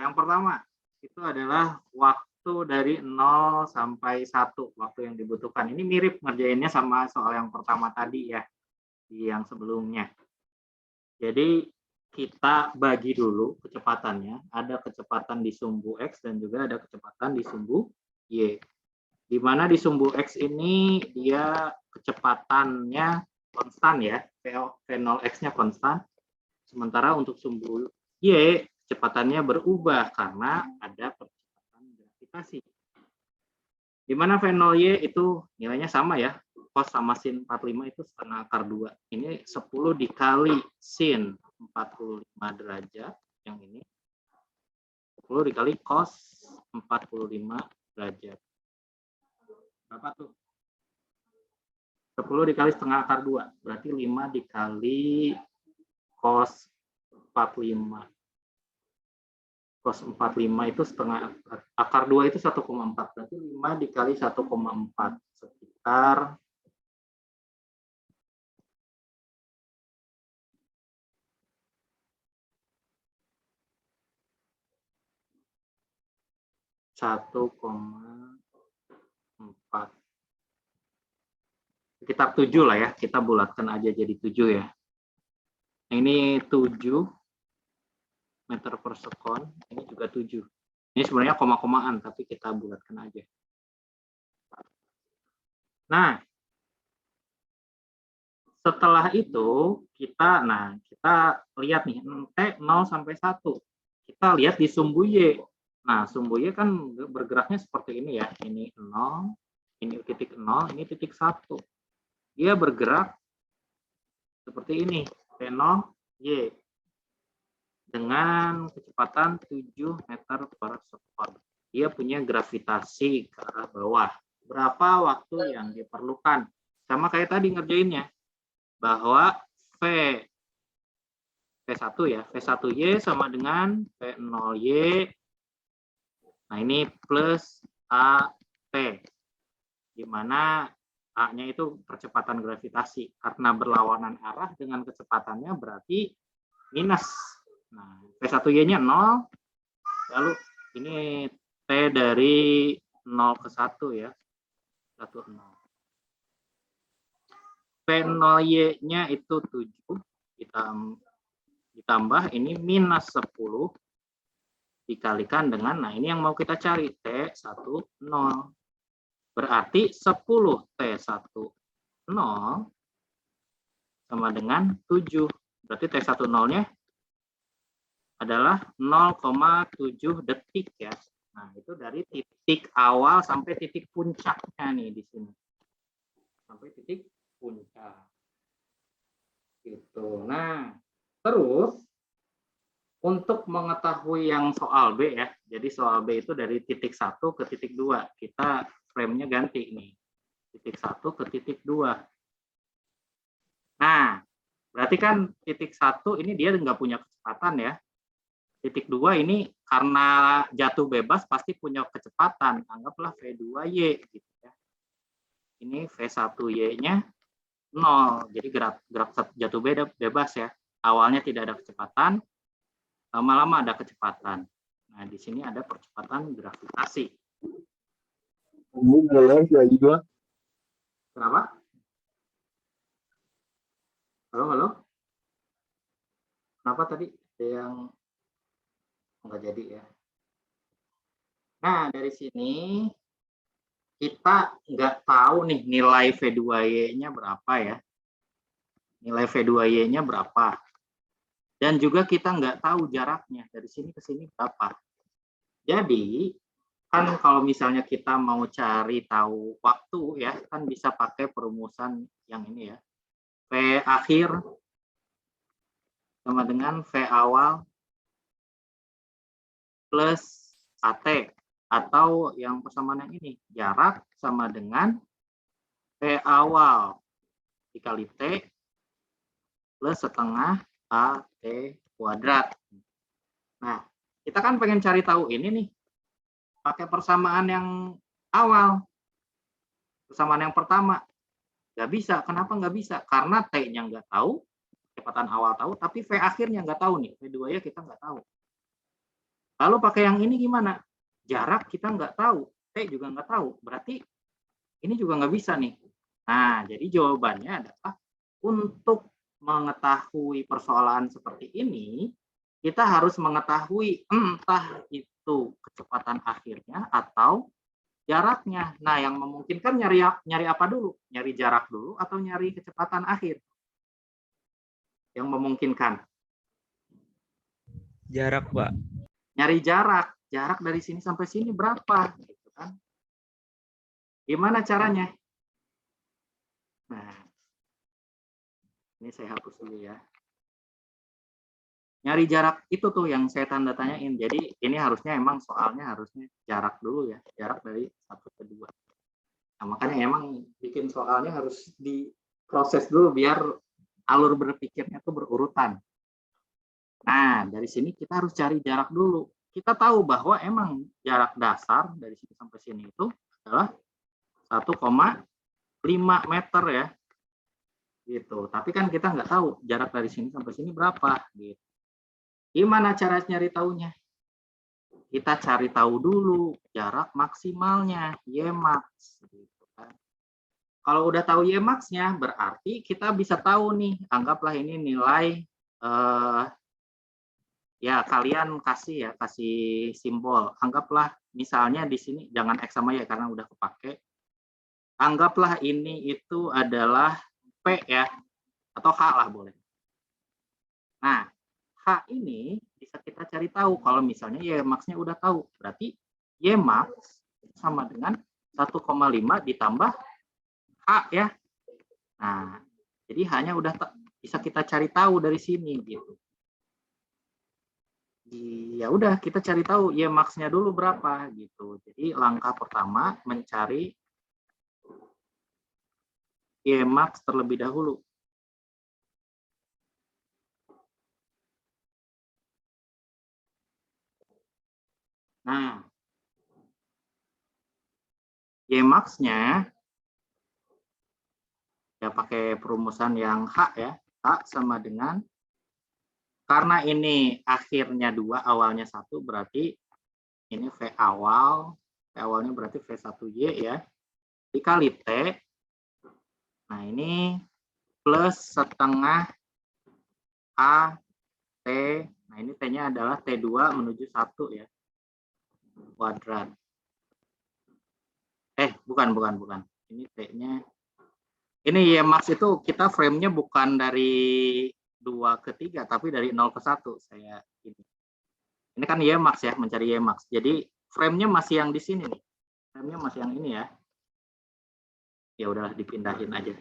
yang pertama itu adalah waktu dari 0 sampai 1 waktu yang dibutuhkan. Ini mirip ngerjainnya sama soal yang pertama tadi ya, di yang sebelumnya. Jadi kita bagi dulu kecepatannya, ada kecepatan di sumbu X dan juga ada kecepatan di sumbu Y. Di mana di sumbu X ini dia kecepatannya konstan ya, V0X-nya konstan. Sementara untuk sumbu Y kecepatannya berubah karena ada percepatan gravitasi. Di mana V0Y itu nilainya sama ya, cos sama sin 45 itu setengah akar 2. Ini 10 dikali sin 45 derajat, yang ini 10 dikali cos 45 derajat. Berapa tuh? 10 dikali setengah akar 2, berarti 5 dikali cos 45. Cos 45 itu setengah akar 2 itu 1,4, berarti 5 dikali 1,4 sekitar 1,4. sekitar 7 lah ya, kita bulatkan aja jadi 7 ya. Ini 7 meter per sekon, ini juga 7. Ini sebenarnya koma-komaan, tapi kita bulatkan aja. Nah, setelah itu kita lihat nih, T 0 sampai 1. Kita lihat di sumbu Y. Nah, sumbu Y kan bergeraknya seperti ini ya. Ini 0, ini titik 0, ini titik 1. Dia bergerak seperti ini, T0 Y. Dengan kecepatan 7 meter per sekon. Dia punya gravitasi ke arah bawah. Berapa waktu yang diperlukan? Sama kayak tadi ngerjainnya. Bahwa V1 ya, V1Y sama dengan V0Y. Nah, ini plus AT. Di mana A-nya itu percepatan gravitasi. Karena berlawanan arah dengan kecepatannya berarti minus. Nah, V1Y-nya 0. Lalu ini T dari 0 ke 1 ya. 1, 0. V0Y-nya itu 7. Ditambah ini minus 10. Dikalikan dengan, nah ini yang mau kita cari. T1, 0. Berarti 10 T1, 0 sama dengan 7. Berarti T1, 0-nya adalah 0,7 detik ya. Nah, itu dari titik awal sampai titik puncaknya nih di sini. Sampai titik puncak. Gitu. Nah, terus untuk mengetahui yang soal B ya. Jadi soal B itu dari titik 1 ke titik 2. Kita frame-nya ganti nih. Titik 1 ke titik 2. Nah, berarti kan titik 1 ini dia nggak punya kecepatan ya. Titik 2 ini karena jatuh bebas pasti punya kecepatan. Anggaplah V2Y gitu ya. Ini V1Y-nya 0. Jadi gerak jatuh bebas ya. Awalnya tidak ada kecepatan, lama-lama ada kecepatan. Nah, di sini ada percepatan gravitasi. Kenapa? Halo? Kenapa tadi ada yang nggak jadi ya? Nah, dari sini kita nggak tahu nih nilai V2Y-nya berapa ya. Nilai V2Y-nya berapa. Dan juga kita nggak tahu jaraknya dari sini ke sini berapa. Jadi, kan kalau misalnya kita mau cari tahu waktu ya, kan bisa pakai perumusan yang ini ya. V akhir sama dengan V awal plus AT. Atau yang persamaan yang ini, jarak sama dengan V awal dikali T plus setengah AT kuadrat. Nah, kita kan pengen cari tahu ini nih, pakai persamaan yang awal. Persamaan yang pertama. Nggak bisa. Kenapa nggak bisa? Karena T-nya nggak tahu, kecepatan awal tahu, tapi V akhirnya nggak tahu nih. V2-nya kita nggak tahu. Lalu pakai yang ini gimana? Jarak kita nggak tahu, T juga nggak tahu. Berarti ini juga nggak bisa nih. Nah, jadi jawabannya adalah untuk mengetahui persoalan seperti ini, kita harus mengetahui entah itu kecepatan akhirnya atau jaraknya. Nah, yang memungkinkan nyari apa dulu? Nyari jarak dulu atau nyari kecepatan akhir? Yang memungkinkan. Jarak, Pak. Nyari jarak. Jarak dari sini sampai sini berapa? Gitu kan. Gimana caranya? Nah, ini saya hapus dulu ya. Nyari jarak itu tuh yang saya tanda tanyain. Jadi ini harusnya emang soalnya harusnya jarak dulu ya. Jarak dari 1 ke 2. Nah, makanya emang bikin soalnya harus diproses dulu biar alur berpikirnya tuh berurutan. Nah, dari sini kita harus cari jarak dulu. Kita tahu bahwa emang jarak dasar dari sini sampai sini itu adalah 1,5 meter ya. Gitu. Tapi kan kita nggak tahu jarak dari sini sampai sini berapa. Gitu. Gimana cara nyari tahunya? Kita cari tahu dulu jarak maksimalnya, Y max. Gitu kan. Kalau udah tahu Y max-nya, berarti kita bisa tahu nih, anggaplah ini nilai, ya kalian kasih simbol. Anggaplah misalnya di sini, jangan X sama Y karena udah kepake. Anggaplah ini itu adalah P ya, atau H lah boleh. Nah, H ini bisa kita cari tahu kalau misalnya Y max-nya udah tahu. Berarti Y max sama dengan 1,5 ditambah H ya. Nah, jadi hanya udah bisa kita cari tahu dari sini gitu. Ya udah kita cari tahu Y max-nya dulu berapa gitu. Jadi langkah pertama mencari Y max terlebih dahulu. Nah, Y max-nya ya pakai perumusan yang H ya. H sama dengan, karena ini akhirnya 2, awalnya 1, berarti ini V awal. V awalnya berarti V1Y ya. Dikali T. Nah, ini plus setengah A T. Nah, ini T-nya adalah T2 menuju 1 ya. Kuadrat. Bukan. Ini T-nya. Ini Y max itu kita frame-nya bukan dari 2 ke 3, tapi dari 0 ke 1. Ini kan Y max ya, mencari Y max. Jadi frame-nya masih yang di sini nih. Frame-nya masih yang ini ya. Ya udahlah, dipindahin aja.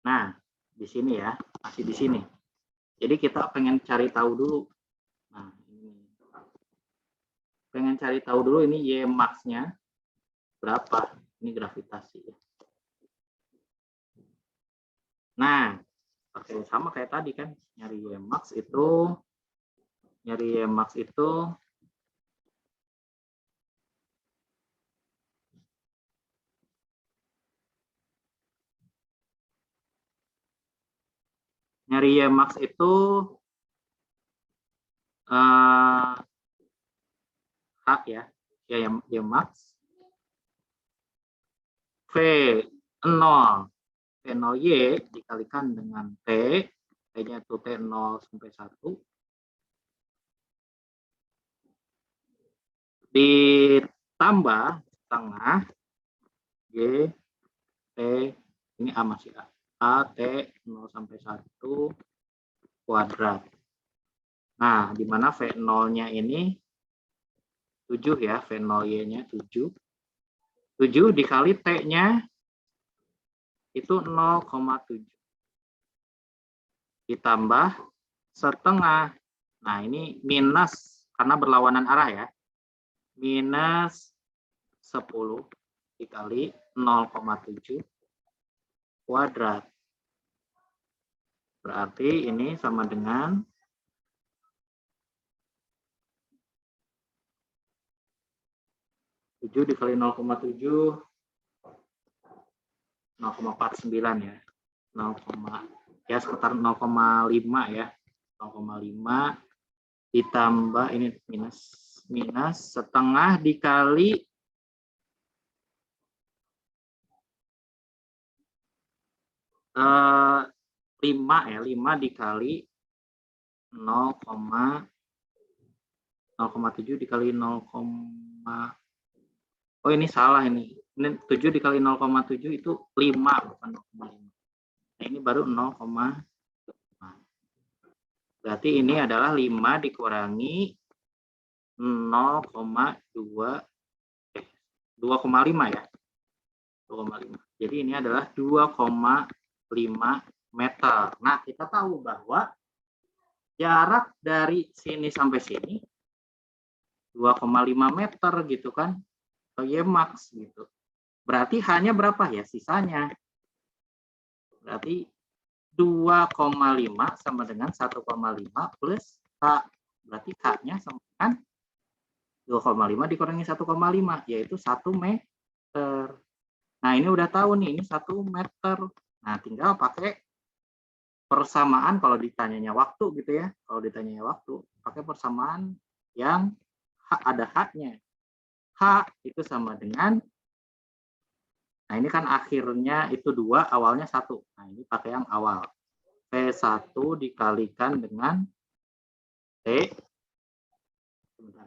Nah, di sini ya, masih di sini. Jadi kita pengen cari tahu dulu. Nah, ini. Pengen cari tahu dulu ini Y max-nya berapa. Ini gravitasi ya. Nah, oke, sama kayak tadi kan, nyari Y max itu H ya, Y max V0Y dikalikan dengan T, T-nya itu T0 sampai 1, ditambah setengah G T, ini A masih A, T 0 sampai 1 kuadrat. Nah, di mana V0-nya ini 7 ya, V0Y-nya 7. 7 dikali T-nya itu 0,7. Ditambah setengah. Nah, ini minus, karena berlawanan arah ya. Minus 10 dikali 0,7 kuadrat. Berarti ini sama dengan 7 dikali 0,7, 0,49 ya. 0, ya sekitar 0,5 ya. 0,5 ditambah ini minus setengah dikali 5 ya, 5 dikali 0,7 dikali 0, oh ini salah ini 7 dikali 0,7 itu 5 bukan 0,5. Nah, ini baru 0,5. Berarti ini adalah 5 dikurangi 2,5 ya. 2,5. Jadi ini adalah 2,5 meter. Nah, kita tahu bahwa jarak dari sini sampai sini 2,5 meter gitu kan. Y max gitu. Berarti hanya berapa ya sisanya? Berarti 2,5 sama dengan 1,5 plus H. Berarti H-nya sama dengan 2,5 dikurangi 1,5 yaitu 1 meter. Nah, ini udah tahu nih, ini 1 meter. Nah, tinggal pakai persamaan kalau ditanyanya waktu gitu ya. Kalau ditanyanya waktu, pakai persamaan yang ada H-nya. H itu sama dengan, nah ini kan akhirnya itu 2, awalnya 1. Nah ini pakai yang awal. P1 dikalikan dengan T. Sebentar.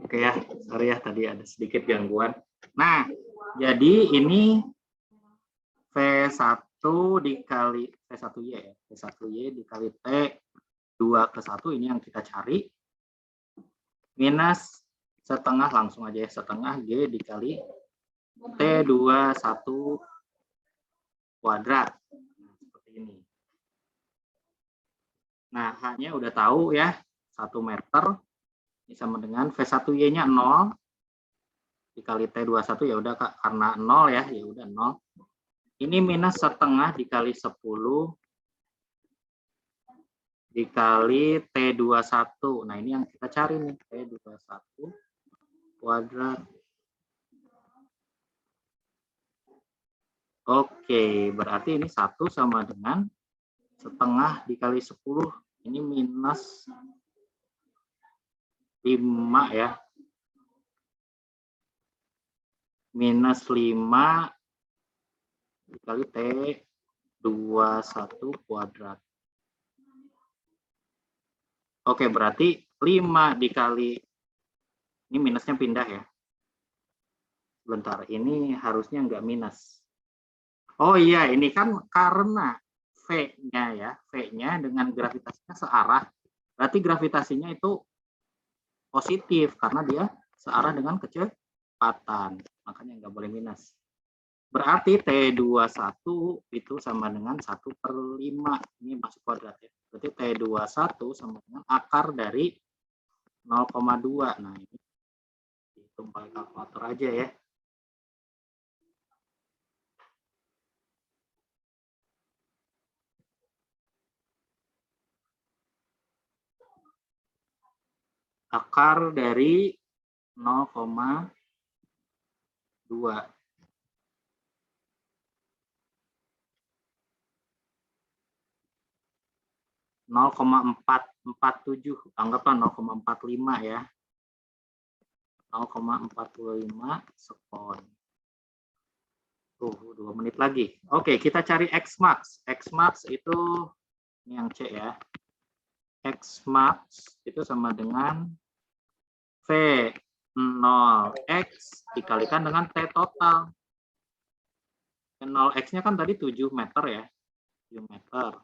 Oke ya, sorry ya tadi ada sedikit gangguan. Nah, jadi ini V1 dikali V1Y ya. V1Y dikali T2 ke 1 ini yang kita cari. Minus setengah, langsung aja ya, setengah G dikali T21 kuadrat. Nah, seperti ini. Nah, H-nya udah tahu ya, 1 meter. Ini sama dengan V1Y-nya 0 dikali T21 ya udah Kak, karena 0 ya udah 0. Ini minus setengah dikali 10 dikali T21. Nah, ini yang kita cari nih, T21 kuadrat. Oke, berarti ini 1 sama dengan setengah dikali 10. Ini minus 5 ya. Minus 5 dikali T21 kuadrat. Oke, berarti 5 dikali, ini minusnya pindah ya. Sebentar, ini harusnya enggak minus. Oh iya, ini kan karena V-nya ya, V-nya dengan gravitasinya searah. Berarti gravitasinya itu positif karena dia searah dengan kecepatan. Makanya nggak boleh minus. Berarti T21 itu sama dengan 1/5. Ini masuk kuadrat ya. Berarti T21 sama dengan akar dari 0,2. Nah, ini hitung pakai kalkulator aja ya. Akar dari 0,2. 0,447, anggaplah 0,45 ya. 0,45 sekon. Tuh, 2 menit lagi. Oke, kita cari X max. X max itu ini yang C ya. X max itu sama dengan V0X dikalikan dengan T total. V0X-nya kan tadi 7 meter ya. 7 meter.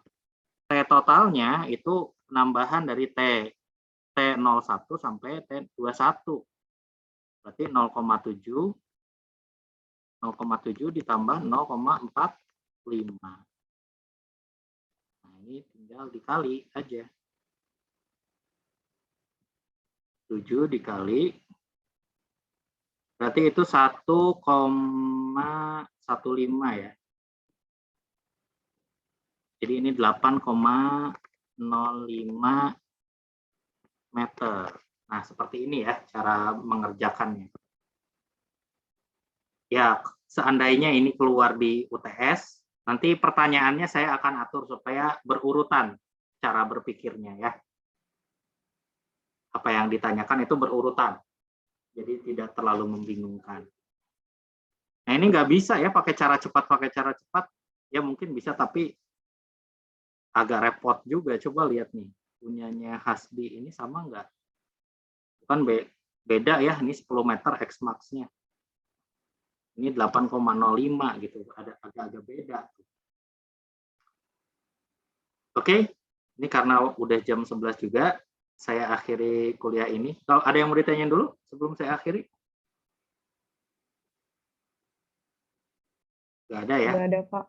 T totalnya itu penambahan dari T01 sampai T21. Berarti 0,7 ditambah 0,45. Nah, ini tinggal dikali aja. 7 dikali, berarti itu 1,15 ya. Jadi ini 8,05 meter. Nah, seperti ini ya cara mengerjakannya. Ya, seandainya ini keluar di UTS, nanti pertanyaannya saya akan atur supaya berurutan cara berpikirnya ya. Apa yang ditanyakan itu berurutan. Jadi tidak terlalu membingungkan. Nah, ini nggak bisa ya pakai cara cepat. Ya mungkin bisa, tapi agak repot juga. Coba lihat nih, punyanya Hasbi ini sama nggak? Bukan beda ya, ini 10 meter X max-nya. Ini 8,05 gitu, ada agak-agak beda. Oke, ini karena udah jam 11 juga, saya akhiri kuliah ini. Kalau ada yang mau ditanyain dulu sebelum saya akhiri? Nggak ada ya? Nggak ada, Pak.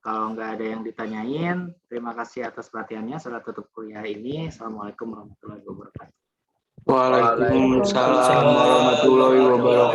Kalau nggak ada yang ditanyain, terima kasih atas perhatiannya. Sudah tutup kuliah ini. Assalamualaikum warahmatullahi wabarakatuh. Waalaikumsalam warahmatullahi wabarakatuh.